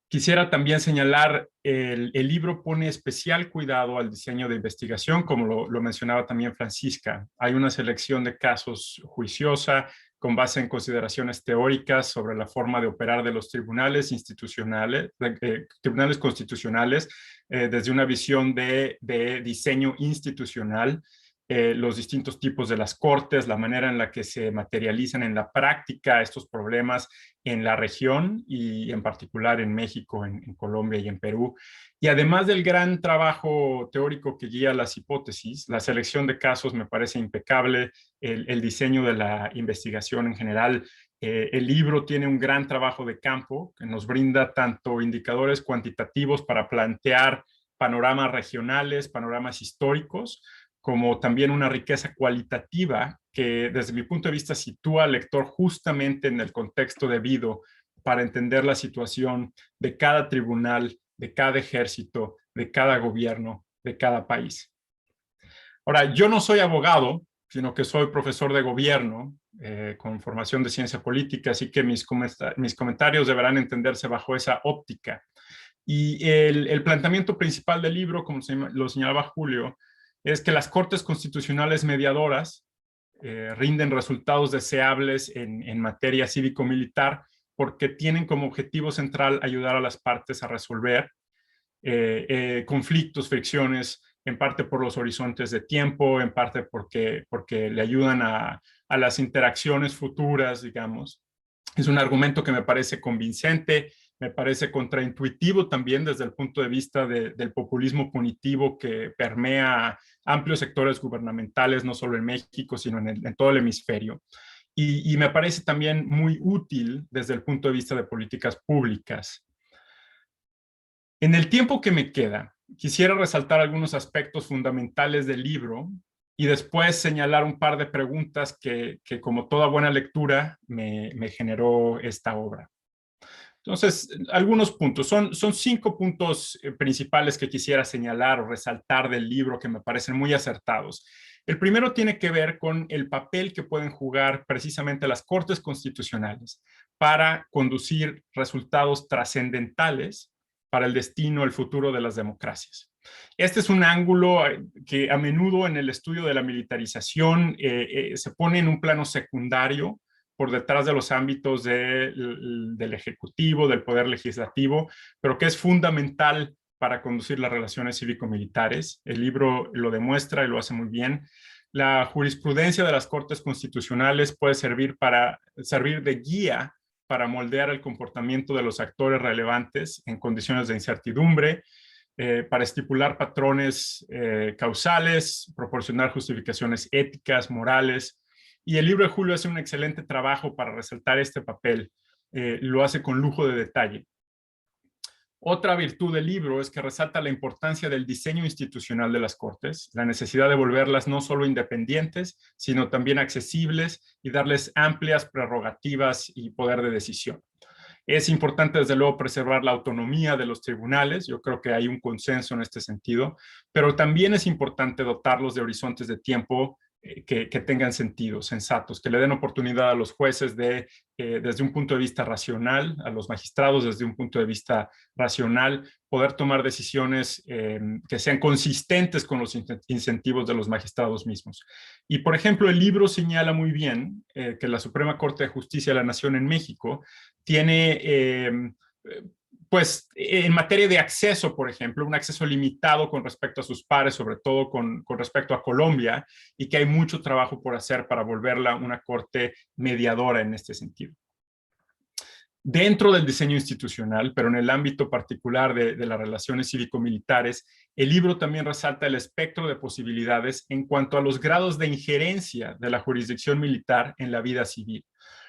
Quisiera también señalar, el libro pone especial cuidado al diseño de investigación, como lo mencionaba también Francisca. Hay una selección de casos juiciosa, con base en consideraciones teóricas sobre la forma de operar de los tribunales institucionales, tribunales constitucionales, desde una visión de diseño institucional, los distintos tipos de las cortes, la manera en la que se materializan en la práctica estos problemas en la región y en particular en México, en Colombia y en Perú. Y además del gran trabajo teórico que guía las hipótesis, la selección de casos me parece impecable, el diseño de la investigación en general. El libro tiene un gran trabajo de campo que nos brinda tanto indicadores cuantitativos para plantear panoramas regionales, panoramas históricos, como también una riqueza cualitativa que desde mi punto de vista sitúa al lector justamente en el contexto debido para entender la situación de cada tribunal, de cada ejército, de cada gobierno, de cada país. Ahora, yo no soy abogado, sino que soy profesor de gobierno con formación de ciencia política, así que mis comentarios deberán entenderse bajo esa óptica. Y el planteamiento principal del libro, como lo señalaba Julio, es que las cortes constitucionales mediadoras rinden resultados deseables en materia cívico-militar porque tienen como objetivo central ayudar a las partes a resolver conflictos, fricciones, en parte por los horizontes de tiempo, en parte porque le ayudan a las interacciones futuras, digamos. Es un argumento que me parece convincente, me parece contraintuitivo también desde el punto de vista del populismo punitivo que permea amplios sectores gubernamentales, no solo en México, sino en todo el hemisferio. Y me parece también muy útil desde el punto de vista de políticas públicas. En el tiempo que me queda, quisiera resaltar algunos aspectos fundamentales del libro y después señalar un par de preguntas que como toda buena lectura, me generó esta obra. Entonces, algunos puntos. Son 5 puntos principales que quisiera señalar o resaltar del libro que me parecen muy acertados. El primero tiene que ver con el papel que pueden jugar precisamente las Cortes Constitucionales para conducir resultados trascendentales para el destino, el futuro de las democracias. Este es un ángulo que a menudo en el estudio de la militarización se pone en un plano secundario por detrás de los ámbitos del Ejecutivo, del Poder Legislativo, pero que es fundamental para conducir las relaciones cívico-militares. El libro lo demuestra y lo hace muy bien. La jurisprudencia de las Cortes Constitucionales puede servir de guía para moldear el comportamiento de los actores relevantes en condiciones de incertidumbre, para estipular patrones causales, proporcionar justificaciones éticas, morales. Y el libro de Julio hace un excelente trabajo para resaltar este papel. Lo hace con lujo de detalle. Otra virtud del libro es que resalta la importancia del diseño institucional de las Cortes, la necesidad de volverlas no solo independientes, sino también accesibles y darles amplias prerrogativas y poder de decisión. Es importante, desde luego, preservar la autonomía de los tribunales. Yo creo que hay un consenso en este sentido, pero también es importante dotarlos de horizontes de tiempo que tengan sentido, sensatos, que le den oportunidad a los jueces desde un punto de vista racional, a los magistrados desde un punto de vista racional, poder tomar decisiones que sean consistentes con los incentivos de los magistrados mismos. Y, por ejemplo, el libro señala muy bien que la Suprema Corte de Justicia de la Nación en México tiene pues en materia de acceso, por ejemplo, un acceso limitado con respecto a sus pares, sobre todo con respecto a Colombia, y que hay mucho trabajo por hacer para volverla una corte mediadora en este sentido. Dentro del diseño institucional, pero en el ámbito particular de las relaciones cívico-militares, el libro también resalta el espectro de posibilidades en cuanto a los grados de injerencia de la jurisdicción militar en la vida civil.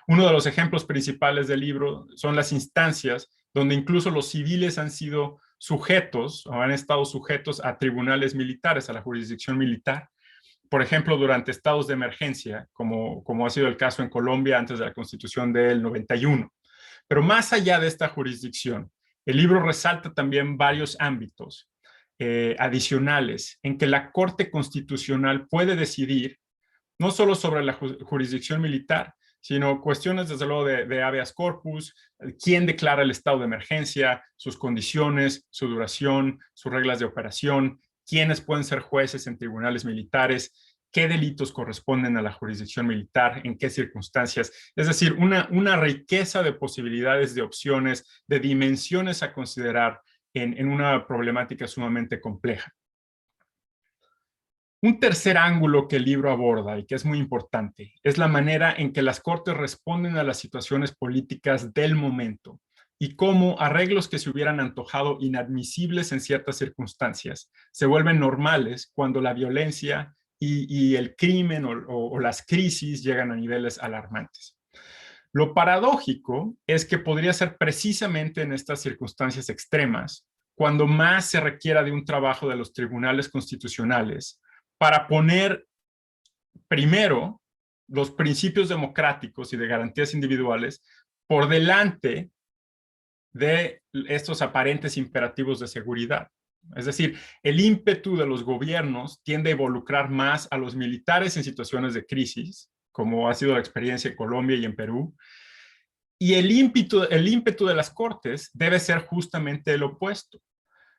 Uno de los ejemplos principales del libro son las instancias donde incluso los civiles han sido sujetos o han estado sujetos a tribunales militares, a la jurisdicción militar. Por ejemplo, durante estados de emergencia, como ha sido el caso en Colombia antes de la Constitución del 91. Pero más allá de esta jurisdicción, el libro resalta también varios ámbitos adicionales en que la Corte Constitucional puede decidir no solo sobre la jurisdicción militar, sino cuestiones, desde luego, de habeas corpus, quién declara el estado de emergencia, sus condiciones, su duración, sus reglas de operación, quiénes pueden ser jueces en tribunales militares, qué delitos corresponden a la jurisdicción militar, en qué circunstancias. Es decir, una riqueza de posibilidades, de opciones, de dimensiones a considerar en una problemática sumamente compleja. Un tercer ángulo que el libro aborda y que es muy importante es la manera en que las cortes responden a las situaciones políticas del momento y cómo arreglos que se hubieran antojado inadmisibles en ciertas circunstancias se vuelven normales cuando la violencia y el crimen o las crisis llegan a niveles alarmantes. Lo paradójico es que podría ser precisamente en estas circunstancias extremas cuando más se requiera de un trabajo de los tribunales constitucionales para poner primero los principios democráticos y de garantías individuales por delante de estos aparentes imperativos de seguridad. Es decir, el ímpetu de los gobiernos tiende a involucrar más a los militares en situaciones de crisis, como ha sido la experiencia en Colombia y en Perú, y el ímpetu de las cortes debe ser justamente el opuesto.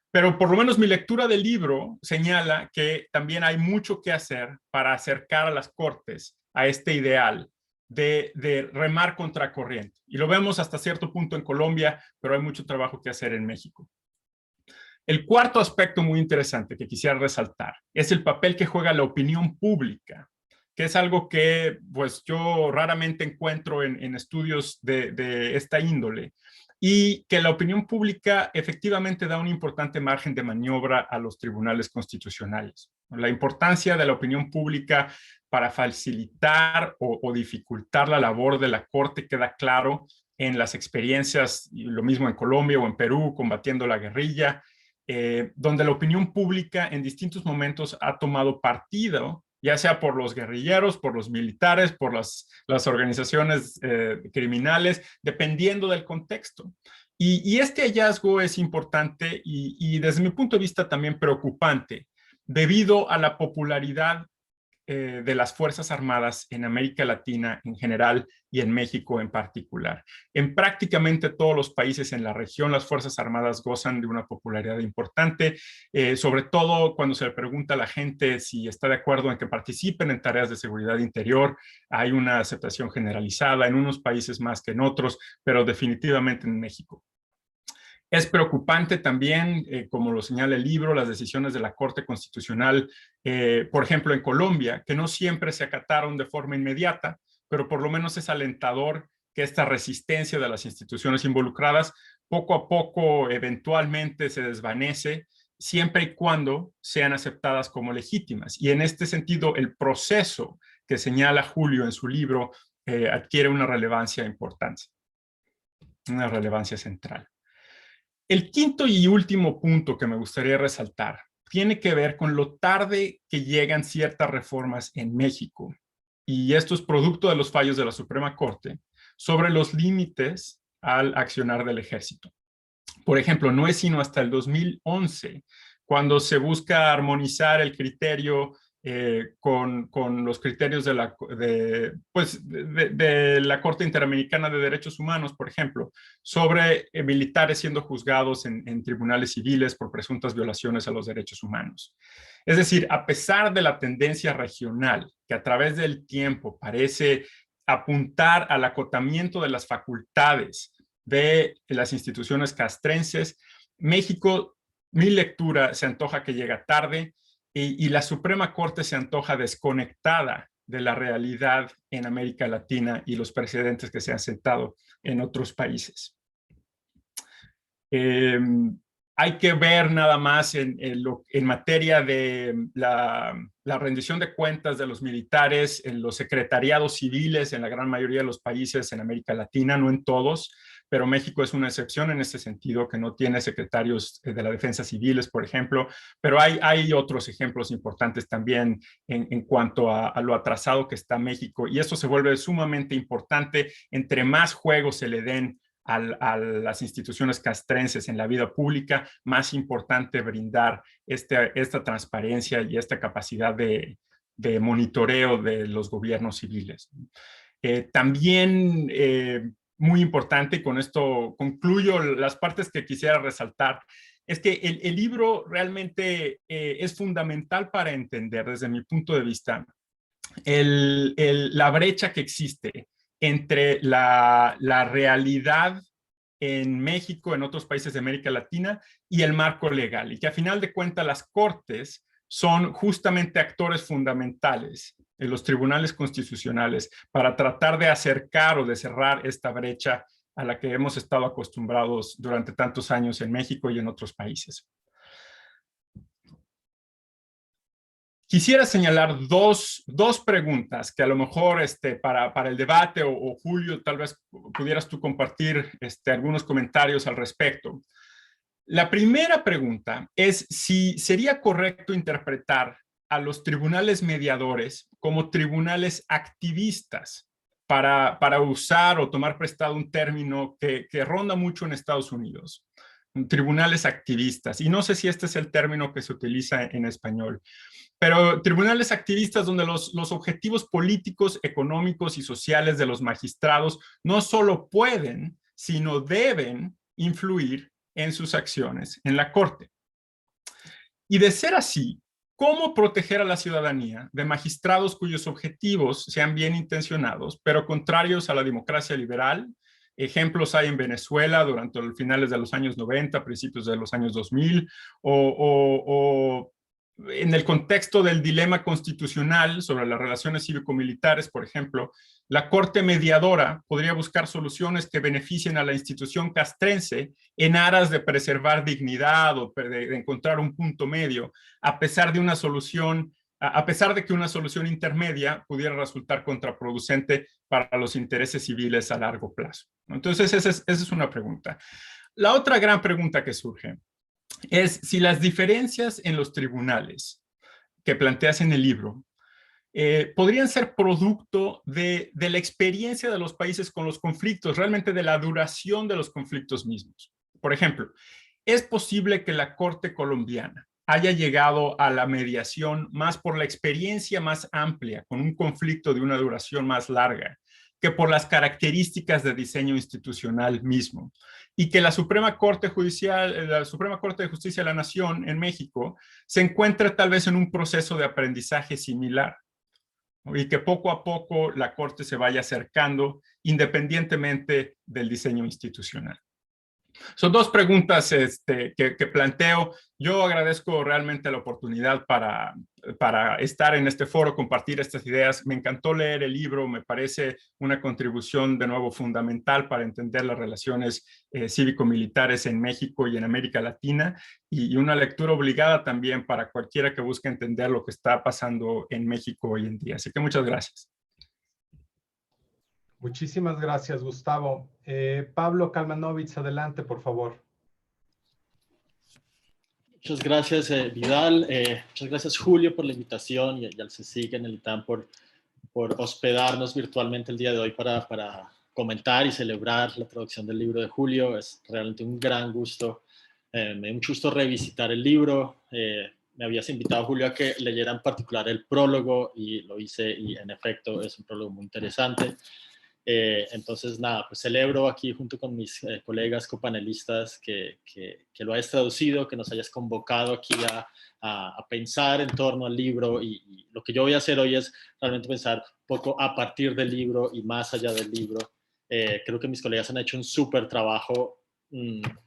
Pero por lo menos mi lectura del libro señala que también hay mucho que hacer para acercar a las cortes a este ideal de remar contracorriente. Y lo vemos hasta cierto punto en Colombia, pero hay mucho trabajo que hacer en México. El cuarto aspecto muy interesante que quisiera resaltar es el papel que juega la opinión pública, que es algo que pues, yo raramente encuentro en estudios de esta índole, y que la opinión pública efectivamente da un importante margen de maniobra a los tribunales constitucionales. La importancia de la opinión pública para facilitar o dificultar la labor de la Corte queda claro en las experiencias, y lo mismo en Colombia o en Perú, combatiendo la guerrilla, donde la opinión pública en distintos momentos ha tomado partido, ya sea por los guerrilleros, por los militares, por las organizaciones criminales, dependiendo del contexto. Y este hallazgo es importante y desde mi punto de vista también preocupante, debido a la popularidad de las Fuerzas Armadas en América Latina en general y en México en particular. En prácticamente todos los países en la región, las Fuerzas Armadas gozan de una popularidad importante, sobre todo cuando se le pregunta a la gente si está de acuerdo en que participen en tareas de seguridad interior. Hay una aceptación generalizada en unos países más que en otros, pero definitivamente en México. Es preocupante también, como lo señala el libro, las decisiones de la Corte Constitucional, por ejemplo, en Colombia, que no siempre se acataron de forma inmediata, pero por lo menos es alentador que esta resistencia de las instituciones involucradas poco a poco eventualmente se desvanece, siempre y cuando sean aceptadas como legítimas. Y en este sentido, el proceso que señala Julio en su libro adquiere una relevancia importante, una relevancia central. El quinto y último punto que me gustaría resaltar tiene que ver con lo tarde que llegan ciertas reformas en México. Y esto es producto de los fallos de la Suprema Corte sobre los límites al accionar del ejército. Por ejemplo, no es sino hasta el 2011 cuando se busca armonizar el criterio con los criterios de la Corte Interamericana de Derechos Humanos, por ejemplo, sobre militares siendo juzgados en tribunales civiles por presuntas violaciones a los derechos humanos. Es decir, a pesar de la tendencia regional que a través del tiempo parece apuntar al acotamiento de las facultades de las instituciones castrenses, México, mi lectura, se antoja que llega tarde y la Suprema Corte se antoja desconectada de la realidad en América Latina y los precedentes que se han sentado en otros países. Hay que ver nada más en materia de la rendición de cuentas de los militares en los secretariados civiles en la gran mayoría de los países en América Latina, no en todos, pero México es una excepción en este sentido, que no tiene secretarios de la defensa civiles, por ejemplo, pero hay otros ejemplos importantes también en cuanto a lo atrasado que está México, y esto se vuelve sumamente importante entre más juegos se le den a las instituciones castrenses en la vida pública, más importante brindar esta transparencia y esta capacidad de monitoreo de los gobiernos civiles. También muy importante, y con esto concluyo las partes que quisiera resaltar, es que el libro realmente es fundamental para entender, desde mi punto de vista, la brecha que existe entre la realidad en México, en otros países de América Latina, y el marco legal, y que a final de cuentas las cortes son justamente actores fundamentales en los tribunales constitucionales para tratar de acercar o de cerrar esta brecha a la que hemos estado acostumbrados durante tantos años en México y en otros países. Quisiera señalar dos preguntas que a lo mejor para el debate o Julio, tal vez pudieras tú compartir algunos comentarios al respecto. La primera pregunta es si sería correcto interpretar a los tribunales mediadores como tribunales activistas, para usar o tomar prestado un término que ronda mucho en Estados Unidos. Tribunales activistas, y no sé si este es el término que se utiliza en español, pero tribunales activistas donde los objetivos políticos, económicos y sociales de los magistrados no solo pueden, sino deben influir en sus acciones en la Corte. Y de ser así, ¿Cómo proteger a la ciudadanía de magistrados cuyos objetivos sean bien intencionados, pero contrarios a la democracia liberal? Ejemplos hay en Venezuela durante los finales de los años 90, principios de los años 2000, o en el contexto del dilema constitucional sobre las relaciones cívico-militares, por ejemplo, la Corte Mediadora podría buscar soluciones que beneficien a la institución castrense en aras de preservar dignidad o de encontrar un punto medio, a pesar de que una solución intermedia pudiera resultar contraproducente para los intereses civiles a largo plazo. Entonces, esa es una pregunta. La otra gran pregunta que surge es si las diferencias en los tribunales que planteas en el libro podrían ser producto de la experiencia de los países con los conflictos, realmente de la duración de los conflictos mismos. Por ejemplo, es posible que la Corte colombiana haya llegado a la mediación más por la experiencia más amplia, con un conflicto de una duración más larga, que por las características de diseño institucional mismo. Y que la Suprema Corte de Justicia de la Nación en México se encuentre tal vez en un proceso de aprendizaje similar, y que poco a poco la Corte se vaya acercando independientemente del diseño institucional. Son dos preguntas que planteo. Yo agradezco realmente la oportunidad para estar en este foro, compartir estas ideas. Me encantó leer el libro, me parece una contribución de nuevo fundamental para entender las relaciones cívico-militares en México y en América Latina, y una lectura obligada también para cualquiera que busque entender lo que está pasando en México hoy en día. Así que muchas gracias. Muchísimas gracias, Gustavo. Pablo Kalmanovitz, adelante, por favor. Muchas gracias, Vidal. Muchas gracias, Julio, por la invitación, y al CSIC en el ITAM por hospedarnos virtualmente el día de hoy para comentar y celebrar la traducción del libro de Julio. Es realmente un gran gusto. Me dio mucho gusto revisitar el libro. Me habías invitado, Julio, a que leyera en particular el prólogo, y lo hice, y en efecto es un prólogo muy interesante. Entonces, nada, pues celebro aquí junto con mis colegas copanelistas que lo hayas traducido, que nos hayas convocado aquí a pensar en torno al libro, y lo que yo voy a hacer hoy es realmente pensar un poco a partir del libro y más allá del libro. Creo que mis colegas han hecho un súper trabajo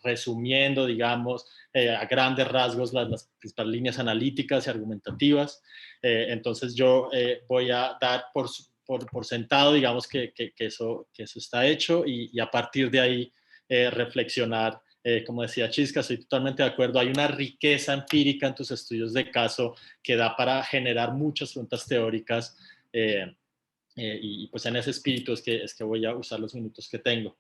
resumiendo, digamos, a grandes rasgos las principales líneas analíticas y argumentativas. Entonces yo voy a dar por sentado, digamos, que eso está hecho, y a partir de ahí reflexionar. Como decía Chisca, estoy totalmente de acuerdo. Hay una riqueza empírica en tus estudios de caso que da para generar muchas preguntas teóricas, y pues en ese espíritu es que voy a usar los minutos que tengo.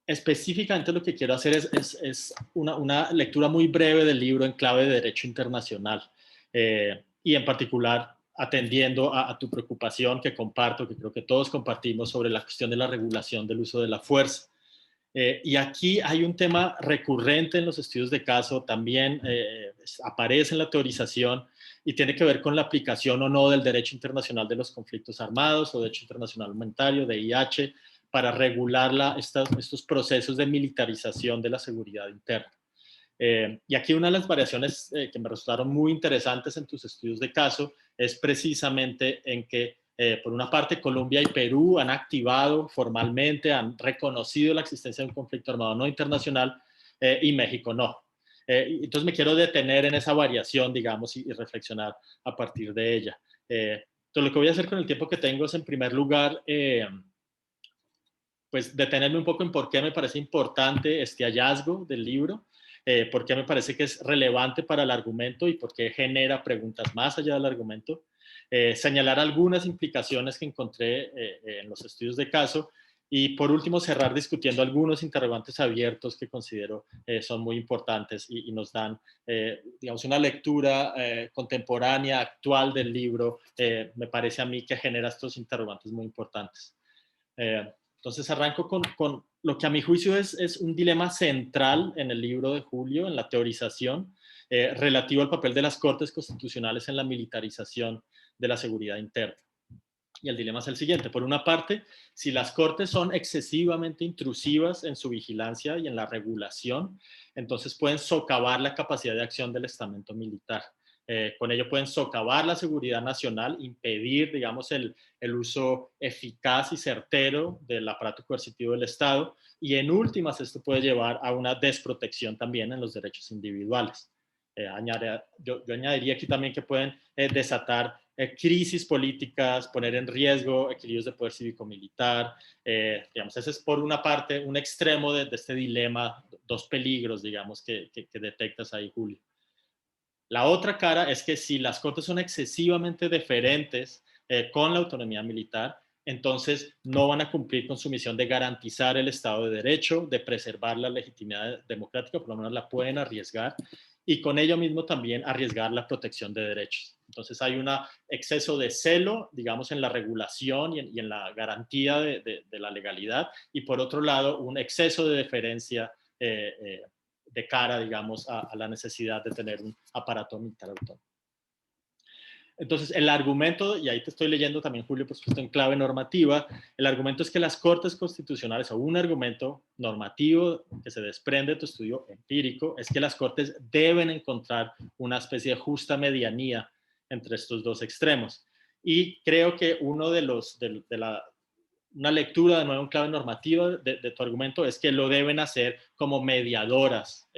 Específicamente lo que quiero hacer es una lectura muy breve del libro en clave de derecho internacional, y en particular atendiendo a tu preocupación, que comparto, que creo que todos compartimos, sobre la cuestión de la regulación del uso de la fuerza. Y aquí hay un tema recurrente en los estudios de caso, también aparece en la teorización, y tiene que ver con la aplicación o no del derecho internacional de los conflictos armados o derecho internacional humanitario, DIH, para regular estos procesos de militarización de la seguridad interna. Y aquí una de las variaciones que me resultaron muy interesantes en tus estudios de caso es precisamente en que, por una parte, Colombia y Perú han activado formalmente, han reconocido la existencia de un conflicto armado no internacional, y México no. Entonces me quiero detener en esa variación, digamos, y reflexionar a partir de ella. Entonces lo que voy a hacer con el tiempo que tengo es, en primer lugar, pues detenerme un poco en por qué me parece importante este hallazgo del libro, por qué me parece que es relevante para el argumento y por qué genera preguntas más allá del argumento, señalar algunas implicaciones que encontré en los estudios de caso, y por último cerrar discutiendo algunos interrogantes abiertos que considero son muy importantes y nos dan, digamos, una lectura contemporánea, actual del libro. Me parece a mí que genera estos interrogantes muy importantes. Entonces arranco con lo que a mi juicio es un dilema central en el libro de Julio, en la teorización, relativo al papel de las Cortes Constitucionales en la militarización de la seguridad interna. Y el dilema es el siguiente. Por una parte, si las cortes son excesivamente intrusivas en su vigilancia y en la regulación, entonces pueden socavar la capacidad de acción del estamento militar. Con ello pueden socavar la seguridad nacional, impedir, digamos, el uso eficaz y certero del aparato coercitivo del Estado, y en últimas esto puede llevar a una desprotección también en los derechos individuales. Yo añadiría aquí también que pueden desatar crisis políticas, poner en riesgo equilibrios de poder cívico-militar. Digamos, ese es por una parte un extremo de este dilema, dos peligros, digamos, que detectas ahí, Julio. La otra cara es que si las cortes son excesivamente deferentes con la autonomía militar, entonces no van a cumplir con su misión de garantizar el Estado de Derecho, de preservar la legitimidad democrática, por lo menos la pueden arriesgar, y con ello mismo también arriesgar la protección de derechos. Entonces hay un exceso de celo, digamos, en la regulación y en la garantía de la legalidad, y por otro lado un exceso de deferencia de cara, digamos, a la necesidad de tener un aparato militar autónomo. Entonces, el argumento, y ahí te estoy leyendo también, Julio, por supuesto, en clave normativa, el argumento es que las cortes constitucionales, o un argumento normativo que se desprende de tu estudio empírico, es que las cortes deben encontrar una especie de justa medianía entre estos dos extremos. Y creo que uno de una lectura, de nuevo en clave normativa de tu argumento, es que lo deben hacer como mediadoras,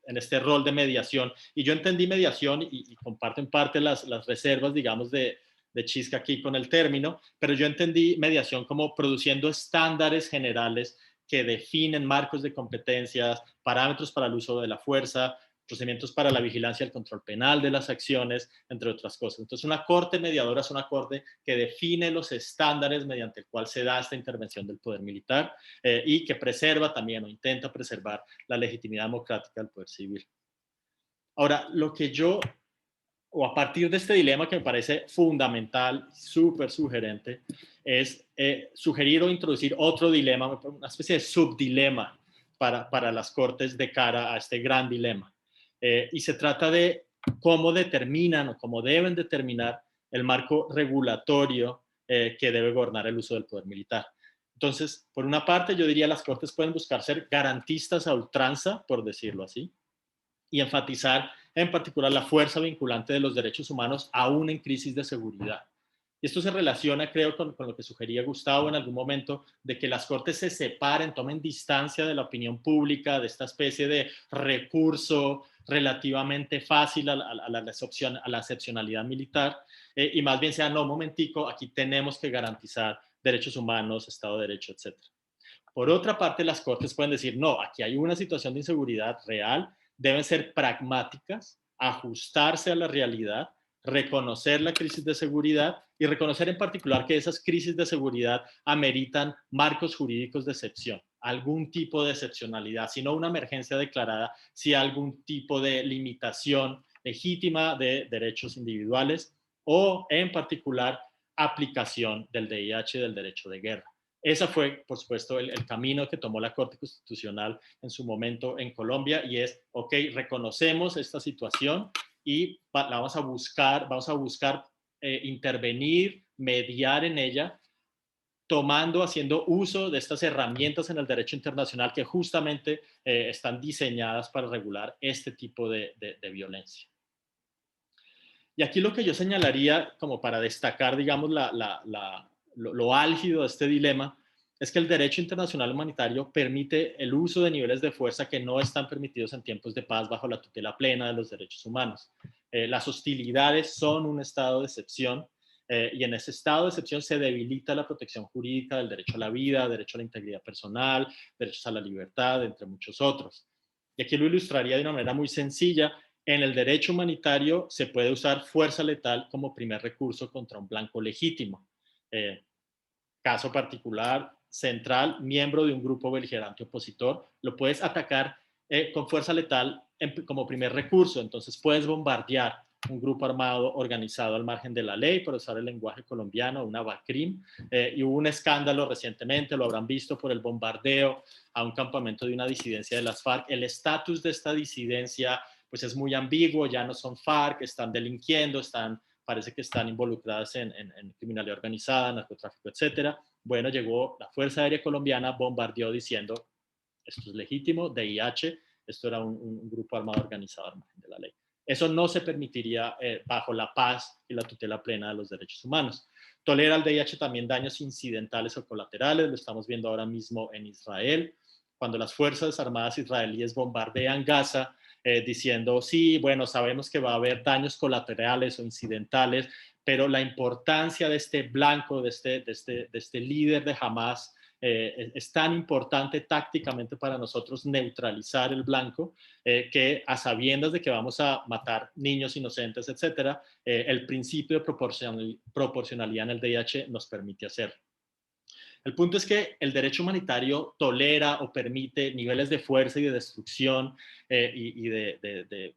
en este rol de mediación. Y yo entendí mediación y comparto en parte las reservas, digamos, de Chisca aquí con el término, pero yo entendí mediación como produciendo estándares generales que definen marcos de competencias, parámetros para el uso de la fuerza, procedimientos para la vigilancia y el control penal de las acciones, entre otras cosas. Entonces, una corte mediadora es una corte que define los estándares mediante el cual se da esta intervención del poder militar y que preserva también o intenta preservar la legitimidad democrática del poder civil. Ahora, o a partir de este dilema que me parece fundamental, súper sugerente, es sugerir o introducir otro dilema, una especie de subdilema para las cortes de cara a este gran dilema. Y se trata de cómo determinan o cómo deben determinar el marco regulatorio que debe gobernar el uso del poder militar. Entonces, por una parte, yo diría las cortes pueden buscar ser garantistas a ultranza, por decirlo así, y enfatizar en particular la fuerza vinculante de los derechos humanos aún en crisis de seguridad. Y esto se relaciona, creo, con lo que sugería Gustavo en algún momento, de que las cortes se separen, tomen distancia de la opinión pública, de esta especie de recurso relativamente fácil a la excepcionalidad militar, y más bien sea, no, un momentico, aquí tenemos que garantizar derechos humanos, Estado de Derecho, etc. Por otra parte, las cortes pueden decir, no, aquí hay una situación de inseguridad real, deben ser pragmáticas, ajustarse a la realidad, reconocer la crisis de seguridad y reconocer en particular que esas crisis de seguridad ameritan marcos jurídicos de excepción, algún tipo de excepcionalidad, si no una emergencia declarada, si algún tipo de limitación legítima de derechos individuales o en particular aplicación del DIH y del derecho de guerra. Ese fue, por supuesto, el camino que tomó la Corte Constitucional en su momento en Colombia, y es, ok, reconocemos esta situación y vamos a buscar intervenir, mediar en ella, haciendo uso de estas herramientas en el derecho internacional que justamente están diseñadas para regular este tipo de violencia. Y aquí lo que yo señalaría como para destacar, digamos, lo álgido de este dilema es que el derecho internacional humanitario permite el uso de niveles de fuerza que no están permitidos en tiempos de paz bajo la tutela plena de los derechos humanos. Las hostilidades son un estado de excepción y en ese estado de excepción se debilita la protección jurídica del derecho a la vida, derecho a la integridad personal, derechos a la libertad, entre muchos otros. Y aquí lo ilustraría de una manera muy sencilla. En el derecho humanitario se puede usar fuerza letal como primer recurso contra un blanco legítimo. Caso particular, central, miembro de un grupo beligerante opositor, lo puedes atacar con fuerza letal como primer recurso. Entonces puedes bombardear un grupo armado organizado al margen de la ley, por usar el lenguaje colombiano, una BACRIM, y hubo un escándalo recientemente, lo habrán visto, por el bombardeo a un campamento de una disidencia de las FARC. El estatus de esta disidencia pues es muy ambiguo, ya no son FARC, están delinquiendo, están parece que están involucradas en criminalidad organizada, narcotráfico, etc. Bueno, llegó la Fuerza Aérea Colombiana, bombardeó diciendo, esto es legítimo, DIH, esto era un grupo armado organizado al margen de la ley. Eso no se permitiría bajo la paz y la tutela plena de los derechos humanos. Tolera el DIH también daños incidentales o colaterales, lo estamos viendo ahora mismo en Israel, cuando las Fuerzas Armadas israelíes bombardean Gaza, diciendo, sí, bueno, sabemos que va a haber daños colaterales o incidentales, pero la importancia de este blanco, de este líder de Hamas, es tan importante tácticamente para nosotros neutralizar el blanco, que a sabiendas de que vamos a matar niños inocentes, etcétera, el principio de proporcionalidad en el DIH nos permite hacerlo. El punto es que el derecho humanitario tolera o permite niveles de fuerza y de destrucción y de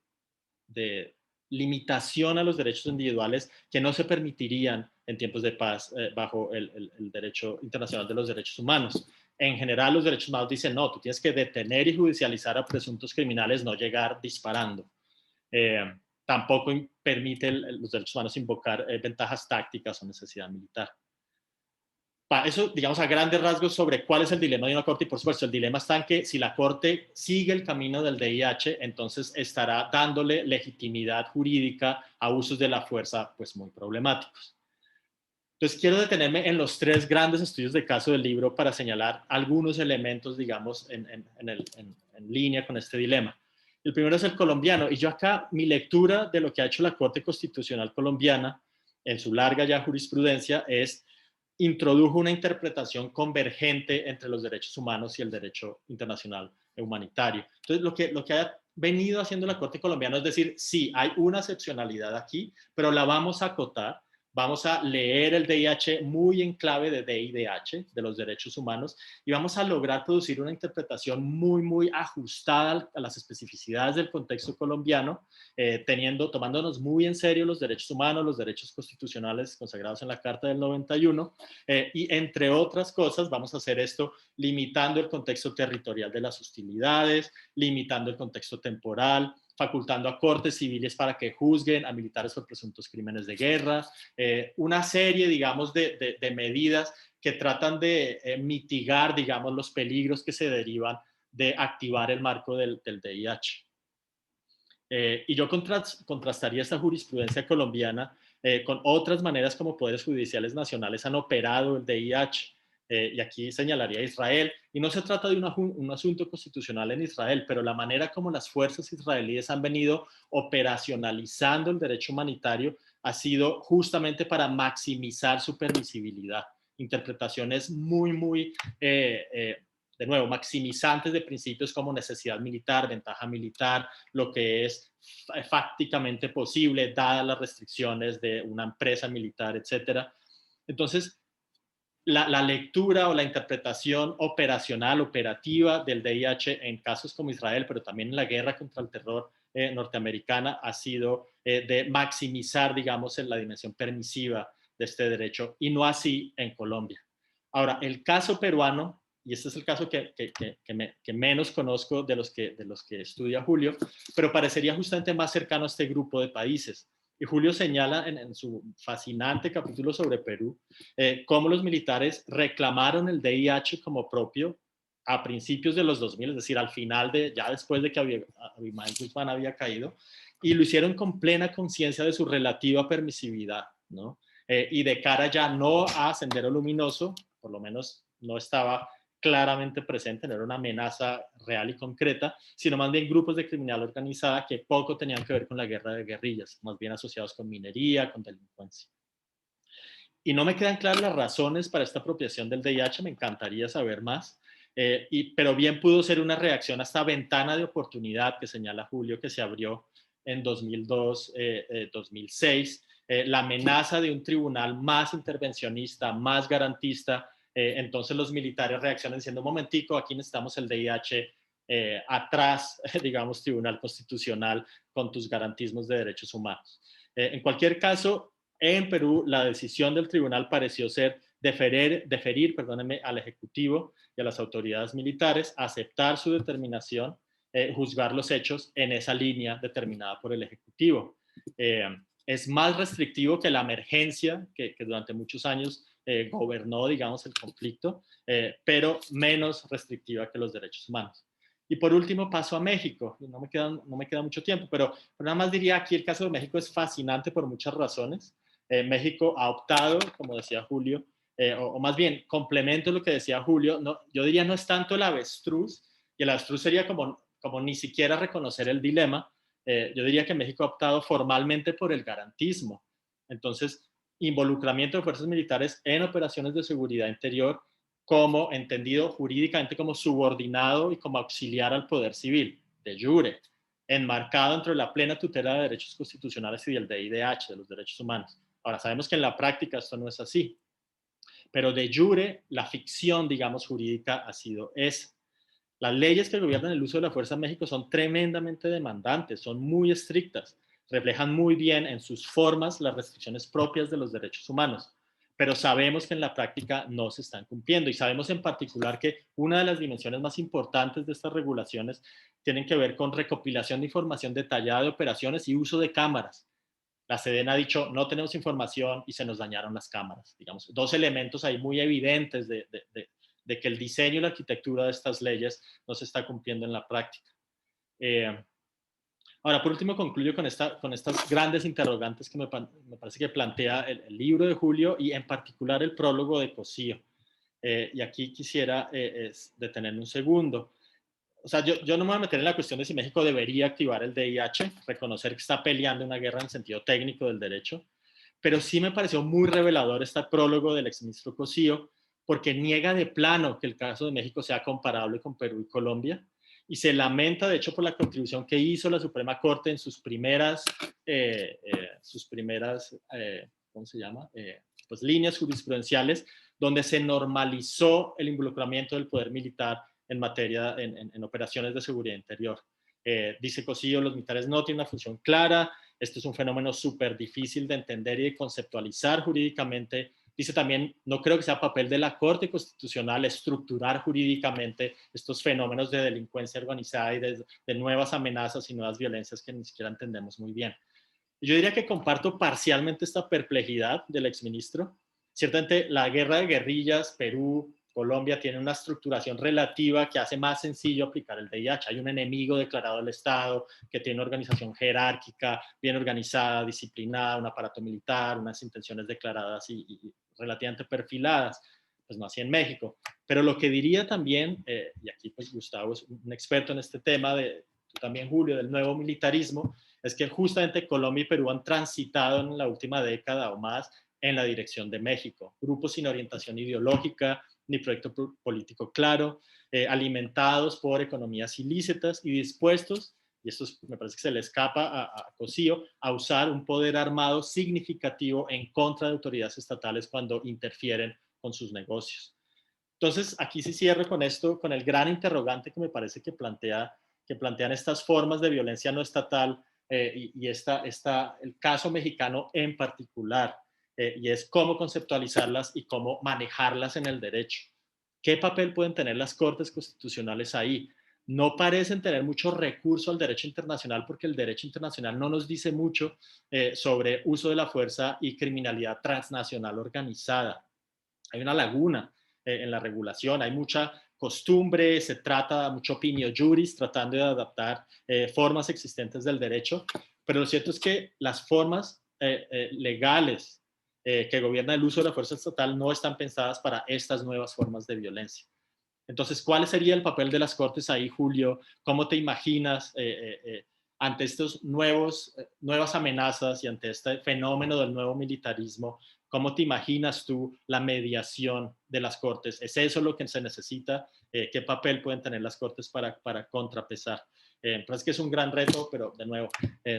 limitación a los derechos individuales que no se permitirían en tiempos de paz bajo el derecho internacional de los derechos humanos. En general, los derechos humanos dicen, no, tú tienes que detener y judicializar a presuntos criminales, no llegar disparando. Tampoco permite los derechos humanos invocar ventajas tácticas o necesidad militar. Eso, digamos, a grandes rasgos sobre cuál es el dilema de una corte, y por supuesto el dilema está en que si la corte sigue el camino del DIH, entonces estará dándole legitimidad jurídica a usos de la fuerza pues muy problemáticos. Entonces quiero detenerme en los 3 grandes estudios de caso del libro para señalar algunos elementos, digamos, en línea con este dilema. El primero es el colombiano, y yo acá mi lectura de lo que ha hecho la Corte Constitucional colombiana en su larga ya jurisprudencia es introdujo una interpretación convergente entre los derechos humanos y el derecho internacional humanitario. Entonces, lo que ha venido haciendo la Corte colombiana es decir, sí, hay una excepcionalidad aquí, pero la vamos a acotar, vamos a leer el DIH muy en clave de DIDH, de los derechos humanos, y vamos a lograr producir una interpretación muy, muy ajustada a las especificidades del contexto colombiano, tomándonos muy en serio los derechos humanos, los derechos constitucionales consagrados en la Carta del 91, y entre otras cosas vamos a hacer esto limitando el contexto territorial de las hostilidades, limitando el contexto temporal, facultando a cortes civiles para que juzguen a militares por presuntos crímenes de guerra, una serie, digamos, de medidas que tratan de mitigar, digamos, los peligros que se derivan de activar el marco del DIH. Y yo contrastaría esta jurisprudencia colombiana con otras maneras como poderes judiciales nacionales han operado el DIH. Y aquí señalaría a Israel, y no se trata de un asunto constitucional en Israel, pero la manera como las fuerzas israelíes han venido operacionalizando el derecho humanitario ha sido justamente para maximizar su permisibilidad. Interpretaciones muy, de nuevo, maximizantes de principios como necesidad militar, ventaja militar, lo que es fácticamente posible, dadas las restricciones de una empresa militar, etc. Entonces, la lectura o la interpretación operativa del DIH en casos como Israel, pero también en la guerra contra el terror norteamericana, ha sido de maximizar, digamos, en la dimensión permisiva de este derecho, y no así en Colombia. Ahora, el caso peruano, y este es el caso que menos conozco de los que estudia Julio, pero parecería justamente más cercano a este grupo de países. Y Julio señala en su fascinante capítulo sobre Perú cómo los militares reclamaron el DIH como propio a principios de los 2000, es decir, al final ya después de que Abimael Guzmán había caído, y lo hicieron con plena conciencia de su relativa permisividad, ¿no? Y de cara ya no a Sendero Luminoso, por lo menos no estaba claramente presente, no era una amenaza real y concreta, sino más bien grupos de criminalidad organizada que poco tenían que ver con la guerra de guerrillas, más bien asociados con minería, con delincuencia. Y no me quedan claras las razones para esta apropiación del DIH, me encantaría saber más, pero bien pudo ser una reacción a esta ventana de oportunidad que señala Julio, que se abrió en 2002, 2006, la amenaza de un tribunal más intervencionista, más garantista. Entonces los militares reaccionan diciendo, un momentico, aquí necesitamos el DIH atrás, digamos, Tribunal Constitucional con tus garantismos de derechos humanos. En cualquier caso, en Perú la decisión del tribunal pareció ser deferir al Ejecutivo y a las autoridades militares, aceptar su determinación, juzgar los hechos en esa línea determinada por el Ejecutivo. es más restrictivo que la emergencia que durante muchos años gobernó, digamos, el conflicto, pero menos restrictiva que los derechos humanos. Y por último paso a México. No me queda mucho tiempo, pero nada más diría aquí el caso de México es fascinante por muchas razones. México ha optado, como decía Julio, o más bien complemento lo que decía Julio, no, yo diría no es tanto el avestruz, y el avestruz sería como ni siquiera reconocer el dilema. Yo diría que México ha optado formalmente por el garantismo. Entonces, involucramiento de fuerzas militares en operaciones de seguridad interior como entendido jurídicamente como subordinado y como auxiliar al poder civil, de jure, enmarcado dentro de la plena tutela de derechos constitucionales y del DIDH, de los derechos humanos. Ahora, sabemos que en la práctica esto no es así, pero de jure, la ficción, digamos, jurídica ha sido esa. Las leyes que gobiernan el uso de la fuerza en México son tremendamente demandantes, son muy estrictas, reflejan muy bien en sus formas las restricciones propias de los derechos humanos, pero sabemos que en la práctica no se están cumpliendo, y sabemos en particular que una de las dimensiones más importantes de estas regulaciones tienen que ver con recopilación de información detallada de operaciones y uso de cámaras. La Sedena ha dicho, no tenemos información y se nos dañaron las cámaras. Digamos, dos elementos ahí muy evidentes de que el diseño y la arquitectura de estas leyes no se está cumpliendo en la práctica. Ahora, por último, concluyo con estas grandes interrogantes que me parece que plantea el libro de Julio y en particular el prólogo de Cosío. Y aquí quisiera detenerme un segundo. O sea, yo no me voy a meter en la cuestión de si México debería activar el DIH, reconocer que está peleando una guerra en sentido técnico del derecho, pero sí me pareció muy revelador este prólogo del exministro Cosío, porque niega de plano que el caso de México sea comparable con Perú y Colombia, y se lamenta, de hecho, por la contribución que hizo la Suprema Corte en sus primeras ¿cómo se llama? Pues líneas jurisprudenciales, donde se normalizó el involucramiento del poder militar en materia, en operaciones de seguridad interior. Dice Cosío, los militares no tienen una función clara, esto es un fenómeno súper difícil de entender y de conceptualizar jurídicamente. Dice también, no creo que sea papel de la Corte Constitucional estructurar jurídicamente estos fenómenos de delincuencia organizada y de nuevas amenazas y nuevas violencias que ni siquiera entendemos muy bien. Y yo diría que comparto parcialmente esta perplejidad del exministro. Ciertamente la guerra de guerrillas, Perú, Colombia, tiene una estructuración relativa que hace más sencillo aplicar el DIH. Hay un enemigo declarado del Estado que tiene una organización jerárquica, bien organizada, disciplinada, un aparato militar, unas intenciones declaradas y relativamente perfiladas. Pues no así en México. Pero lo que diría también, y aquí pues Gustavo es un experto en este tema, tú también Julio, del nuevo militarismo, es que justamente Colombia y Perú han transitado en la última década o más en la dirección de México. Grupos sin orientación ideológica ni proyecto político claro, alimentados por economías ilícitas y dispuestos, y esto me parece que se le escapa a Cosío, a usar un poder armado significativo en contra de autoridades estatales cuando interfieren con sus negocios. Entonces, aquí sí cierro con esto, con el gran interrogante que me parece que plantean estas formas de violencia no estatal y el caso mexicano en particular, y es cómo conceptualizarlas y cómo manejarlas en el derecho. ¿Qué papel pueden tener las cortes constitucionales ahí? No parecen tener mucho recurso al derecho internacional porque el derecho internacional no nos dice mucho sobre uso de la fuerza y criminalidad transnacional organizada. Hay una laguna en la regulación, hay mucha costumbre, se trata mucho opinio juris, tratando de adaptar formas existentes del derecho, pero lo cierto es que las formas legales que gobiernan el uso de la fuerza estatal no están pensadas para estas nuevas formas de violencia. Entonces, ¿cuál sería el papel de las Cortes ahí, Julio? ¿Cómo te imaginas ante estos nuevas amenazas y ante este fenómeno del nuevo militarismo? ¿Cómo te imaginas tú la mediación de las Cortes? ¿Es eso lo que se necesita? ¿Qué papel pueden tener las Cortes para contrapesar? Parece que es un gran reto, pero de nuevo,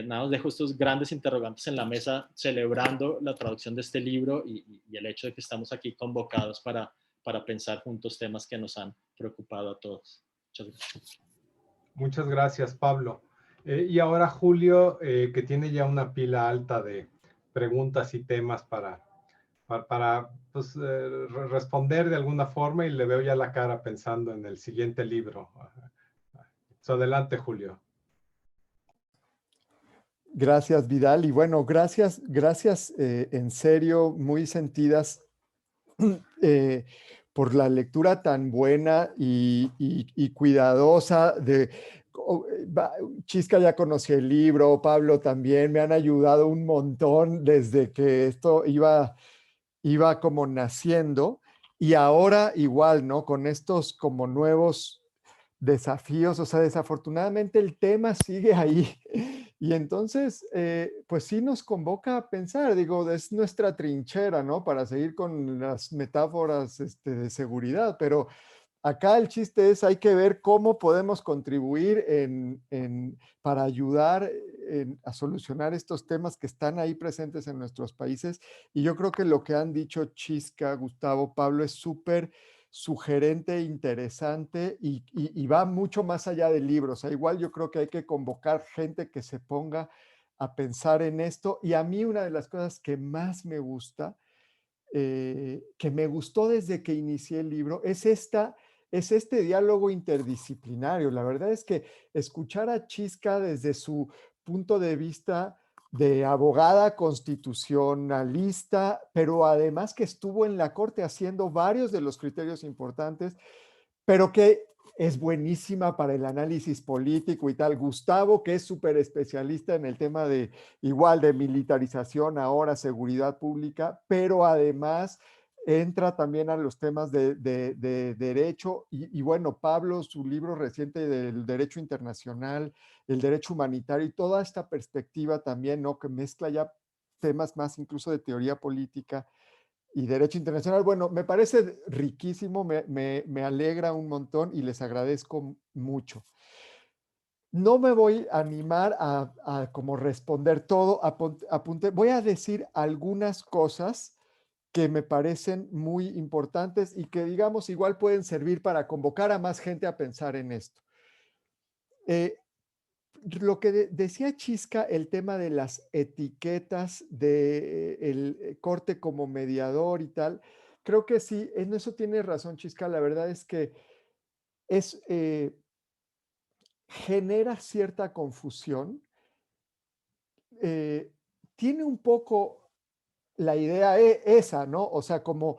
nada más dejo estos grandes interrogantes en la mesa, celebrando la traducción de este libro y el hecho de que estamos aquí convocados para pensar juntos temas que nos han preocupado a todos. Muchas gracias. Muchas gracias, Pablo. Y ahora Julio, que tiene ya una pila alta de preguntas y temas para pues, responder de alguna forma, y le veo ya la cara pensando en el siguiente libro. Adelante, Julio. Gracias, Vidal. Y bueno, gracias en serio, muy sentidas por la lectura tan buena y cuidadosa de... Chisca ya conocía el libro, Pablo también, me han ayudado un montón desde que esto iba como naciendo y ahora igual, ¿no? Con estos como nuevos desafíos, o sea, desafortunadamente el tema sigue ahí y entonces, pues sí nos convoca a pensar, digo, es nuestra trinchera, ¿no? Para seguir con las metáforas de seguridad, pero acá el chiste es, hay que ver cómo podemos contribuir para ayudar a solucionar estos temas que están ahí presentes en nuestros países. Y yo creo que lo que han dicho Chisca, Gustavo, Pablo, es súper sugerente, interesante y va mucho más allá del libro. O sea, igual yo creo que hay que convocar gente que se ponga a pensar en esto. Y a mí una de las cosas que más me gusta, que me gustó desde que inicié el libro, es este diálogo interdisciplinario. La verdad es que escuchar a Chisca desde su punto de vista de abogada constitucionalista, pero además que estuvo en la corte haciendo varios de los criterios importantes, pero que es buenísima para el análisis político y tal. Gustavo, que es súper especialista en el tema de igual de militarización, ahora seguridad pública, pero además entra también a los temas de derecho y bueno, Pablo, su libro reciente del derecho internacional, el derecho humanitario y toda esta perspectiva también, ¿no? Que mezcla ya temas más incluso de teoría política y derecho internacional. Bueno, me parece riquísimo, me alegra un montón y les agradezco mucho. No me voy a animar a como responder todo, voy a decir algunas cosas que me parecen muy importantes y que, digamos, igual pueden servir para convocar a más gente a pensar en esto. Lo que decía Chisca, el tema de las etiquetas del corte como mediador y tal, creo que sí, en eso tiene razón Chisca. La verdad es que es, genera cierta confusión. eh, Tiene un poco la idea esa, ¿no? O sea, como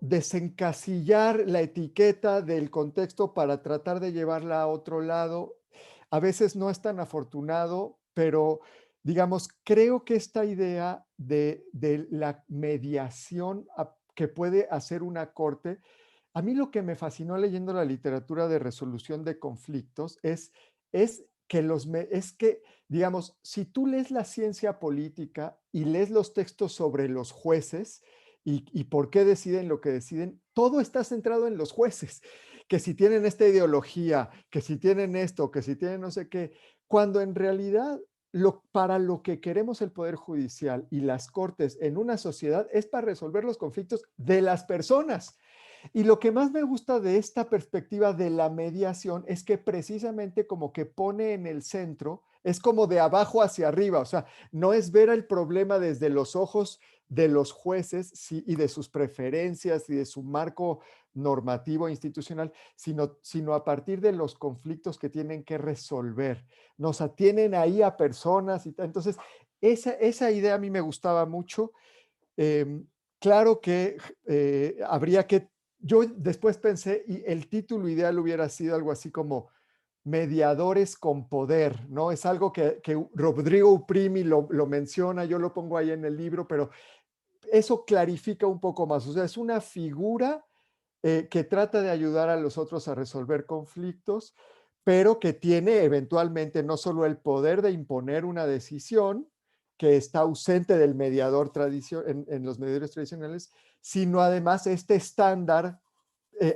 desencasillar la etiqueta del contexto para tratar de llevarla a otro lado. A veces no es tan afortunado, pero digamos, creo que esta idea de la mediación que puede hacer una corte, a mí lo que me fascinó leyendo la literatura de resolución de conflictos es que, digamos, si tú lees la ciencia política y lees los textos sobre los jueces y por qué deciden lo que deciden, todo está centrado en los jueces, que si tienen esta ideología, que si tienen esto, que si tienen no sé qué, cuando en realidad para lo que queremos el Poder Judicial y las Cortes en una sociedad es para resolver los conflictos de las personas. Y lo que más me gusta de esta perspectiva de la mediación es que precisamente como que pone en el centro, es como de abajo hacia arriba, o sea, no es ver el problema desde los ojos de los jueces y de sus preferencias y de su marco normativo e institucional, sino a partir de los conflictos que tienen que resolver. Nos atienen ahí a personas y tal. Entonces, esa idea a mí me gustaba mucho. Claro que habría que yo después pensé, y el título ideal hubiera sido algo así como mediadores con poder, ¿no? Es algo que Rodrigo Uprimi lo menciona, yo lo pongo ahí en el libro, pero eso clarifica un poco más. O sea, es una figura que trata de ayudar a los otros a resolver conflictos, pero que tiene eventualmente no solo el poder de imponer una decisión, que está ausente del mediador en los mediadores tradicionales, sino además este estándar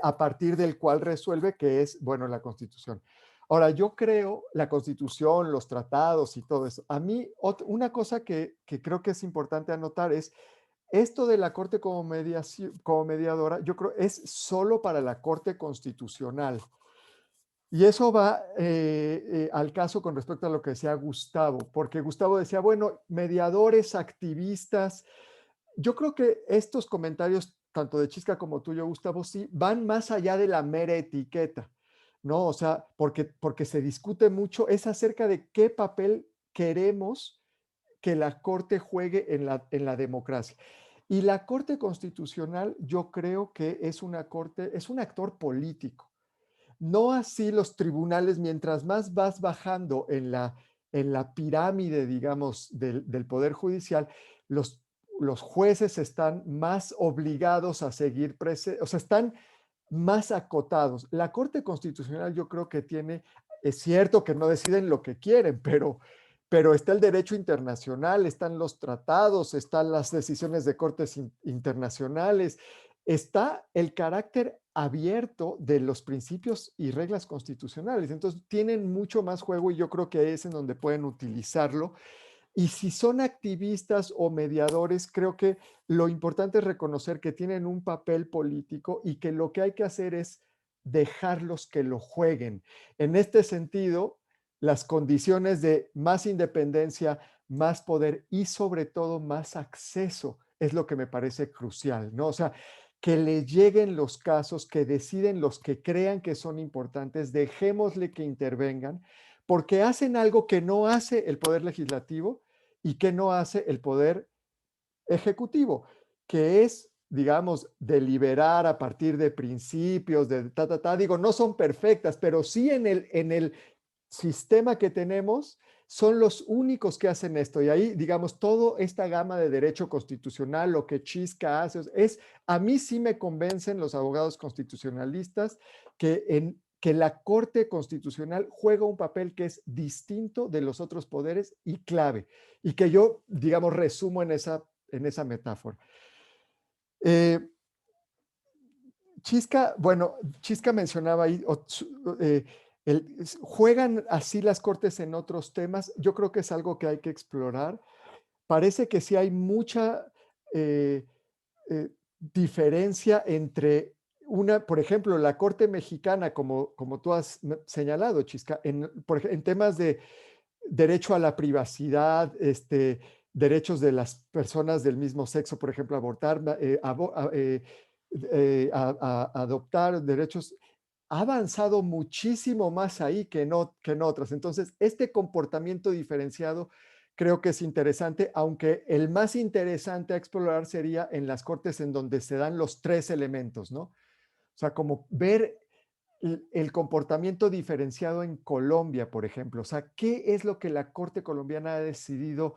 a partir del cual resuelve, que es, bueno, la Constitución. Ahora, yo creo la Constitución, los tratados y todo eso. A mí, una cosa que creo que es importante anotar es esto de la Corte como mediadora, yo creo es solo para la Corte Constitucional. Y eso va al caso con respecto a lo que decía Gustavo, porque Gustavo decía, bueno, mediadores, activistas. Yo creo que estos comentarios, tanto de Chisca como tuyo, Gustavo, sí, van más allá de la mera etiqueta, ¿no? O sea, porque se discute mucho, es acerca de qué papel queremos que la Corte juegue en la democracia. Y la Corte Constitucional yo creo que es una corte, es un actor político. No así los tribunales, mientras más vas bajando en la pirámide, digamos, del Poder Judicial, los jueces están más obligados a seguir, o sea, están más acotados. La Corte Constitucional yo creo que tiene, es cierto que no deciden lo que quieren, pero está el derecho internacional, están los tratados, están las decisiones de cortes internacionales, está el carácter abierto de los principios y reglas constitucionales. Entonces, tienen mucho más juego y yo creo que es en donde pueden utilizarlo. Y si son activistas o mediadores, creo que lo importante es reconocer que tienen un papel político y que lo que hay que hacer es dejarlos que lo jueguen. En este sentido, las condiciones de más independencia, más poder y sobre todo más acceso es lo que me parece crucial, ¿no? O sea, que le lleguen los casos, que deciden los que crean que son importantes, dejémosle que intervengan, porque hacen algo que no hace el Poder Legislativo y que no hace el Poder Ejecutivo, que es, digamos, deliberar a partir de principios, de digo, no son perfectas, pero sí en el sistema que tenemos son los únicos que hacen esto. Y ahí, digamos, toda esta gama de derecho constitucional, lo que Chisca hace, a mí sí me convencen los abogados constitucionalistas que la Corte Constitucional juega un papel que es distinto de los otros poderes y clave, y que yo, digamos, resumo en esa metáfora. Chisca mencionaba ahí, ¿juegan así las cortes en otros temas? Yo creo que es algo que hay que explorar. Parece que sí hay mucha diferencia entre por ejemplo, la Corte Mexicana, como tú has señalado, Chisca, en temas de derecho a la privacidad, derechos de las personas del mismo sexo, por ejemplo, abortar, adoptar derechos, ha avanzado muchísimo más ahí que en otras. Entonces, este comportamiento diferenciado creo que es interesante, aunque el más interesante a explorar sería en las cortes en donde se dan los tres elementos, ¿no? O sea, como ver el comportamiento diferenciado en Colombia, por ejemplo. O sea, ¿qué es lo que la Corte colombiana ha decidido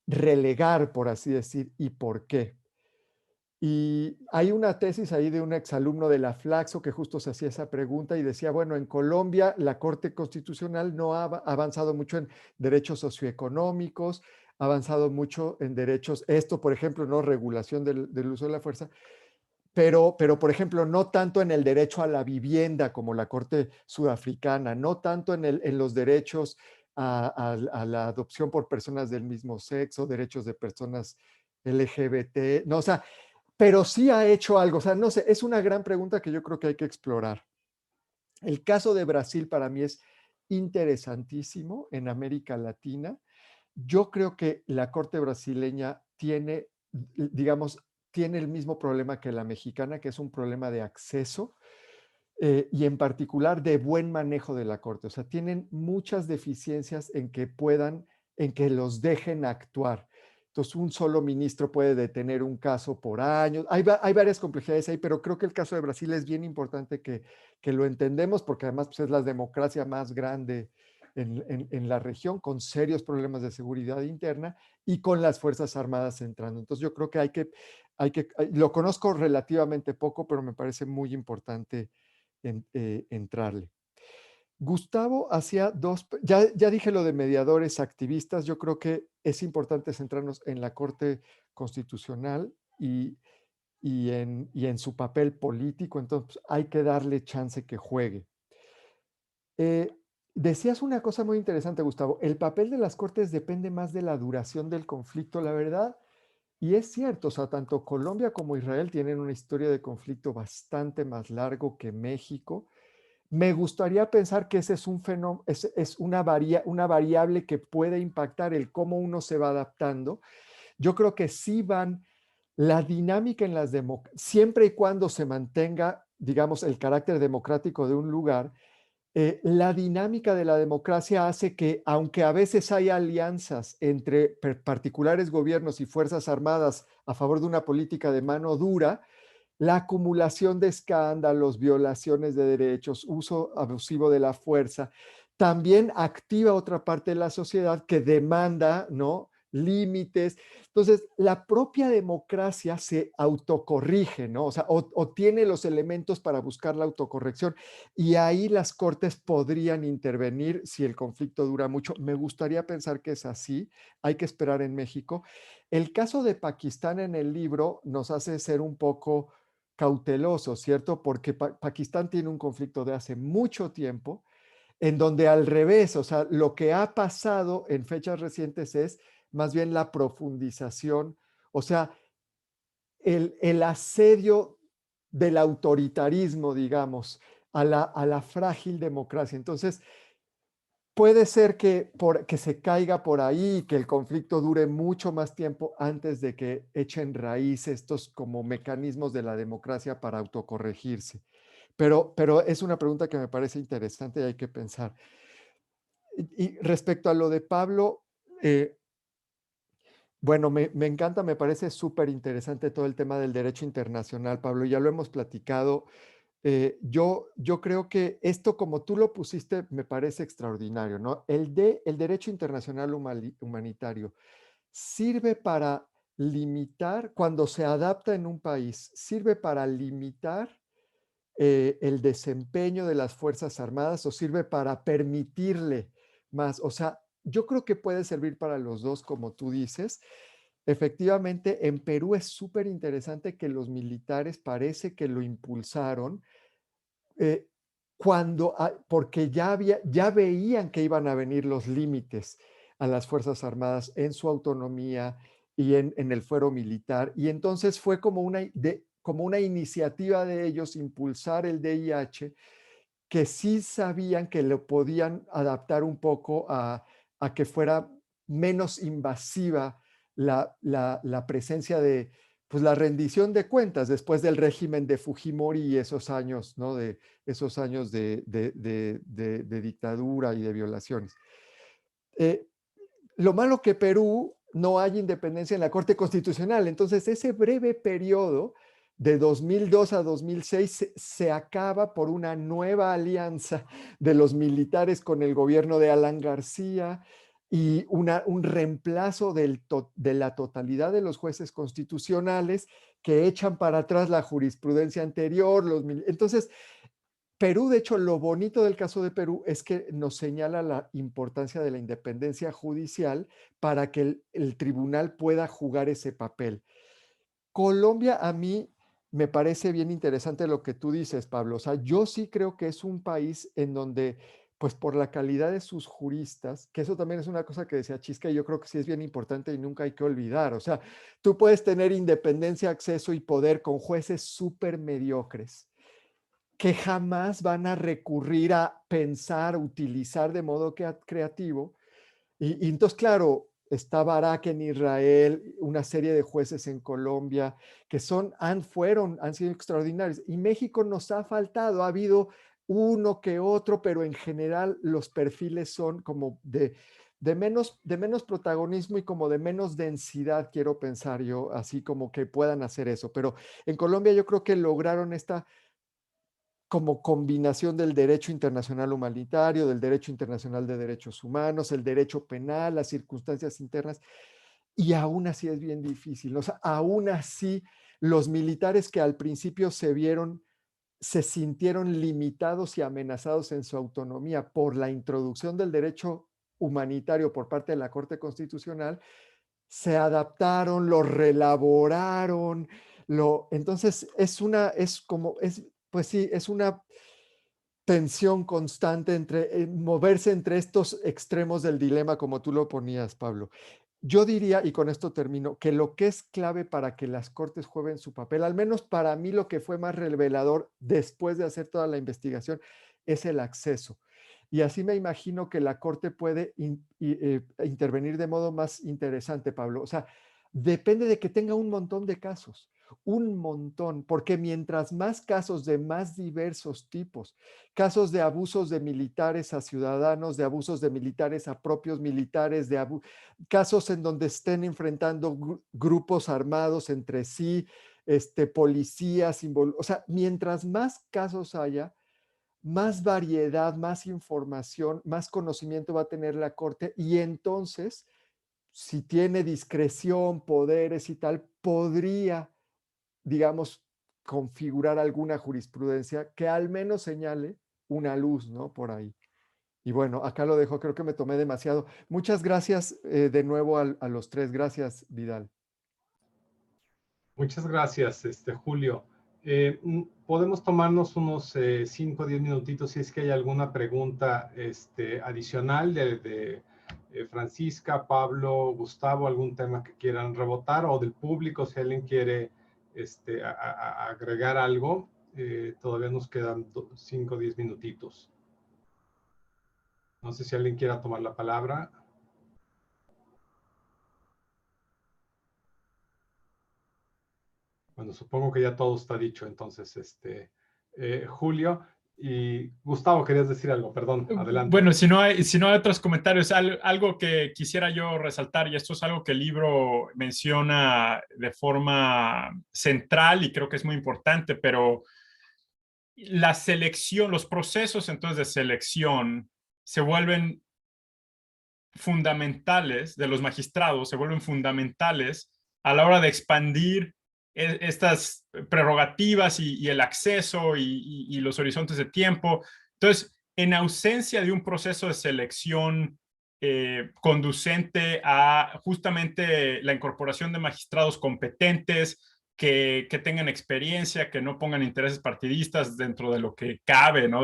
relegar, por así decir, y por qué? Y hay una tesis ahí de un exalumno de la Flaxo que justo se hacía esa pregunta y decía, bueno, en Colombia la Corte Constitucional no ha avanzado mucho en derechos socioeconómicos, ha avanzado mucho en derechos, esto por ejemplo, no regulación del uso de la fuerza, pero, por ejemplo, no tanto en el derecho a la vivienda como la Corte Sudafricana, no tanto en los derechos a la adopción por personas del mismo sexo, derechos de personas LGBT, no, o sea, pero sí ha hecho algo, o sea, no sé, es una gran pregunta que yo creo que hay que explorar. El caso de Brasil para mí es interesantísimo en América Latina. Yo creo que la Corte brasileña tiene, digamos, tiene el mismo problema que la mexicana, que es un problema de acceso y en particular de buen manejo de la Corte. O sea, tienen muchas deficiencias en que los dejen actuar. Entonces, un solo ministro puede detener un caso por años. Hay varias complejidades ahí, pero creo que el caso de Brasil es bien importante que lo entendemos, porque además pues, es la democracia más grande en la región, con serios problemas de seguridad interna y con las Fuerzas Armadas entrando. Entonces, yo creo que lo conozco relativamente poco, pero me parece muy importante entrarle. Gustavo hacía ya dije lo de mediadores activistas, yo creo que es importante centrarnos en la Corte Constitucional y en su papel político, entonces hay que darle chance que juegue. Decías una cosa muy interesante, Gustavo, el papel de las Cortes depende más de la duración del conflicto, la verdad, y es cierto, o sea, tanto Colombia como Israel tienen una historia de conflicto bastante más largo que México. Me gustaría pensar que ese es un fenómeno, es una variable que puede impactar el cómo uno se va adaptando. Yo creo que sí la dinámica en las siempre y cuando se mantenga, digamos, el carácter democrático de un lugar, La dinámica de la democracia hace que, aunque a veces hay alianzas entre particulares gobiernos y fuerzas armadas a favor de una política de mano dura, la acumulación de escándalos, violaciones de derechos, uso abusivo de la fuerza, también activa otra parte de la sociedad que demanda, ¿no?, límites. Entonces, la propia democracia se autocorrige, ¿no? O sea, o tiene los elementos para buscar la autocorrección, y ahí las cortes podrían intervenir si el conflicto dura mucho. Me gustaría pensar que es así, hay que esperar en México. El caso de Pakistán en el libro nos hace ser un poco cautelosos, ¿cierto? Porque Pakistán tiene un conflicto de hace mucho tiempo, en donde al revés, o sea, lo que ha pasado en fechas recientes es más bien la profundización, o sea, el asedio del autoritarismo, digamos, a la frágil democracia. Entonces, puede ser que se caiga por ahí, que el conflicto dure mucho más tiempo antes de que echen raíz estos como mecanismos de la democracia para autocorregirse. Pero es una pregunta que me parece interesante y hay que pensar. Y respecto a lo de Pablo, bueno, me encanta, me parece súper interesante todo el tema del derecho internacional, Pablo, ya lo hemos platicado. Yo creo que esto, como tú lo pusiste, me parece extraordinario, ¿no? El derecho internacional humanitario sirve para limitar, cuando se adapta en un país, sirve para limitar el desempeño de las Fuerzas Armadas o sirve para permitirle más. O sea, yo creo que puede servir para los dos, como tú dices. Efectivamente, en Perú es súper interesante que los militares parece que lo impulsaron eh, porque ya veían que iban a venir los límites a las Fuerzas Armadas en su autonomía y en el fuero militar. Y entonces fue como una iniciativa de ellos impulsar el DIH, que sí sabían que lo podían adaptar un poco a que fuera menos invasiva la presencia de, pues, la rendición de cuentas después del régimen de Fujimori y esos años, ¿no? De esos años de dictadura y de violaciones. Eh, lo malo que Perú no hay independencia en la Corte Constitucional. Entonces, ese breve periodo de 2002 a 2006 se acaba por una nueva alianza de los militares con el gobierno de Alan García y un reemplazo de la totalidad de los jueces constitucionales que echan para atrás la jurisprudencia anterior. Entonces, Perú, de hecho, lo bonito del caso de Perú es que nos señala la importancia de la independencia judicial para que el tribunal pueda jugar ese papel. Colombia, a mí me parece bien interesante lo que tú dices, Pablo. O sea, yo sí creo que es un país en donde, pues por la calidad de sus juristas, que eso también es una cosa que decía Chisca y yo creo que sí es bien importante y nunca hay que olvidar. O sea, tú puedes tener independencia, acceso y poder con jueces súper mediocres que jamás van a recurrir a pensar, utilizar de modo creativo. Y entonces, claro, está Barak en Israel, una serie de jueces en Colombia que han sido extraordinarios. Y México nos ha faltado, ha habido uno que otro, pero en general los perfiles son como de menos protagonismo y como de menos densidad, quiero pensar yo, así como que puedan hacer eso. Pero en Colombia yo creo que lograron esta como combinación del derecho internacional humanitario, del derecho internacional de derechos humanos, el derecho penal, las circunstancias internas, y aún así es bien difícil. O sea, aún así, los militares que al principio se sintieron limitados y amenazados en su autonomía por la introducción del derecho humanitario por parte de la Corte Constitucional, se adaptaron, lo relaboraron, entonces pues sí, es una tensión constante entre moverse entre estos extremos del dilema, como tú lo ponías, Pablo. Yo diría, y con esto termino, que lo que es clave para que las cortes jueguen su papel, al menos para mí lo que fue más revelador después de hacer toda la investigación, es el acceso. Y así me imagino que la corte puede intervenir de modo más interesante, Pablo. O sea, depende de que tenga un montón de casos. un montón, porque mientras más casos de más diversos tipos, casos de abusos de militares a ciudadanos, de abusos de militares a propios militares, casos en donde estén enfrentando grupos armados entre sí, policías, o sea, mientras más casos haya, más variedad, más información, más conocimiento va a tener la Corte y entonces, si tiene discreción, poderes y tal, podría, digamos, configurar alguna jurisprudencia que al menos señale una luz, ¿no? Por ahí. Y bueno, acá lo dejo, creo que me tomé demasiado. Muchas gracias de nuevo a los tres. Gracias, Vidal. Muchas gracias, Julio. Podemos tomarnos unos 5 o 10 minutitos si es que hay alguna pregunta adicional de Francisca, Pablo, Gustavo, algún tema que quieran rebotar, o del público si alguien quiere agregar algo. Todavía nos quedan 5 o 10 minutitos. No sé si alguien quiera tomar la palabra. Bueno, supongo que ya todo está dicho, entonces, Julio y Gustavo, querías decir algo, perdón, adelante. Bueno, si no hay otros comentarios, algo que quisiera yo resaltar, y esto es algo que el libro menciona de forma central y creo que es muy importante, pero la selección, los procesos entonces de selección se vuelven fundamentales, de los magistrados, se vuelven fundamentales a la hora de expandir estas prerrogativas y el acceso y los horizontes de tiempo. Entonces, en ausencia de un proceso de selección conducente a justamente la incorporación de magistrados competentes, que tengan experiencia, que no pongan intereses partidistas dentro de lo que cabe, ¿no?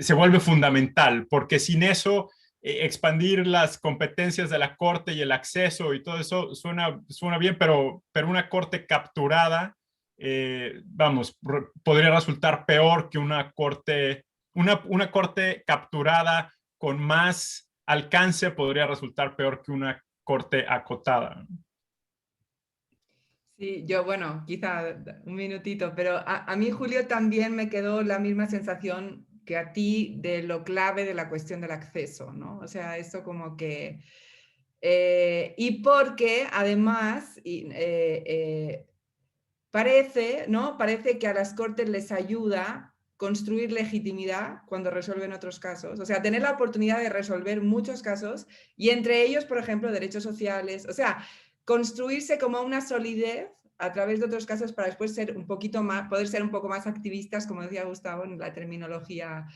Se vuelve fundamental, porque sin eso expandir las competencias de la corte y el acceso y todo eso suena bien, pero una corte capturada, vamos, podría resultar peor que una corte capturada con más alcance podría resultar peor que una corte acotada. Sí, yo, bueno, quizá un minutito, pero a mí, Julio, también me quedó la misma sensación que a ti de lo clave de la cuestión del acceso, ¿no? O sea, esto como que... y porque además parece, ¿no? Parece que a las Cortes les ayuda construir legitimidad cuando resuelven otros casos, o sea, tener la oportunidad de resolver muchos casos y entre ellos, por ejemplo, derechos sociales, o sea, construirse como una solidez a través de otros casos para después ser un poquito más, poder ser un poco más activistas, como decía Gustavo en la terminología,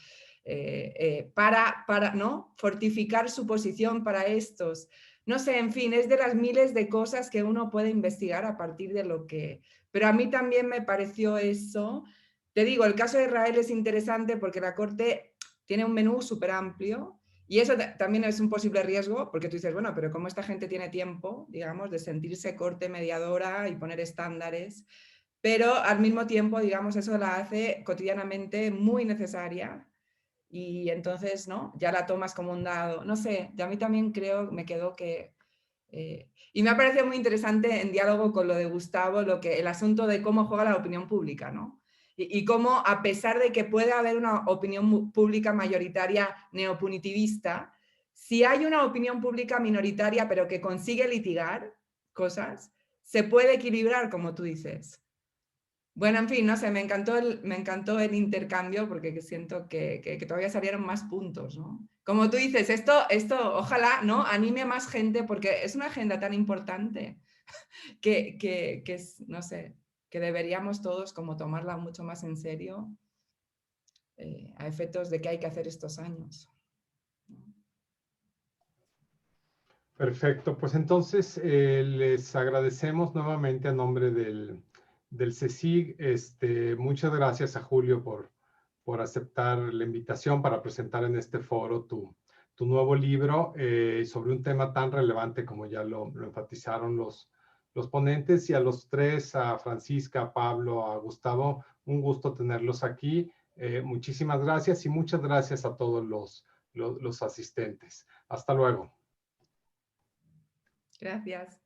para ¿no? Fortificar su posición para estos. No sé, en fin, es de las miles de cosas que uno puede investigar a partir de lo que... Pero a mí también me pareció eso. Te digo, el caso de Israel es interesante porque la Corte tiene un menú súper amplio y eso también es un posible riesgo porque tú dices, bueno, pero ¿cómo esta gente tiene tiempo, digamos, de sentirse Corte mediadora y poner estándares? Pero al mismo tiempo, digamos, eso la hace cotidianamente muy necesaria y entonces, ¿no? Ya la tomas como un dado. No sé, a mí también creo, me quedó que... y me ha parecido muy interesante en diálogo con lo de Gustavo, el asunto de cómo juega la opinión pública, ¿no? Y cómo, a pesar de que puede haber una opinión pública mayoritaria neopunitivista, si hay una opinión pública minoritaria pero que consigue litigar cosas, se puede equilibrar, como tú dices. Bueno, en fin, no sé, me encantó el intercambio porque siento que todavía salieron más puntos, ¿no? Como tú dices, esto ojalá, ¿no? Anime a más gente porque es una agenda tan importante que no sé, que deberíamos todos como tomarla mucho más en serio a efectos de qué hay que hacer estos años. Perfecto, pues entonces les agradecemos nuevamente a nombre del CSIC. Muchas gracias a Julio por aceptar la invitación para presentar en este foro tu nuevo libro sobre un tema tan relevante como ya lo enfatizaron los ponentes, y a los tres, a Francisca, a Pablo, a Gustavo, un gusto tenerlos aquí. Muchísimas gracias y muchas gracias a todos los asistentes. Hasta luego. Gracias.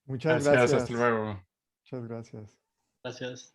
Muchas Gracias, gracias. hasta luego. Muchas gracias. Gracias.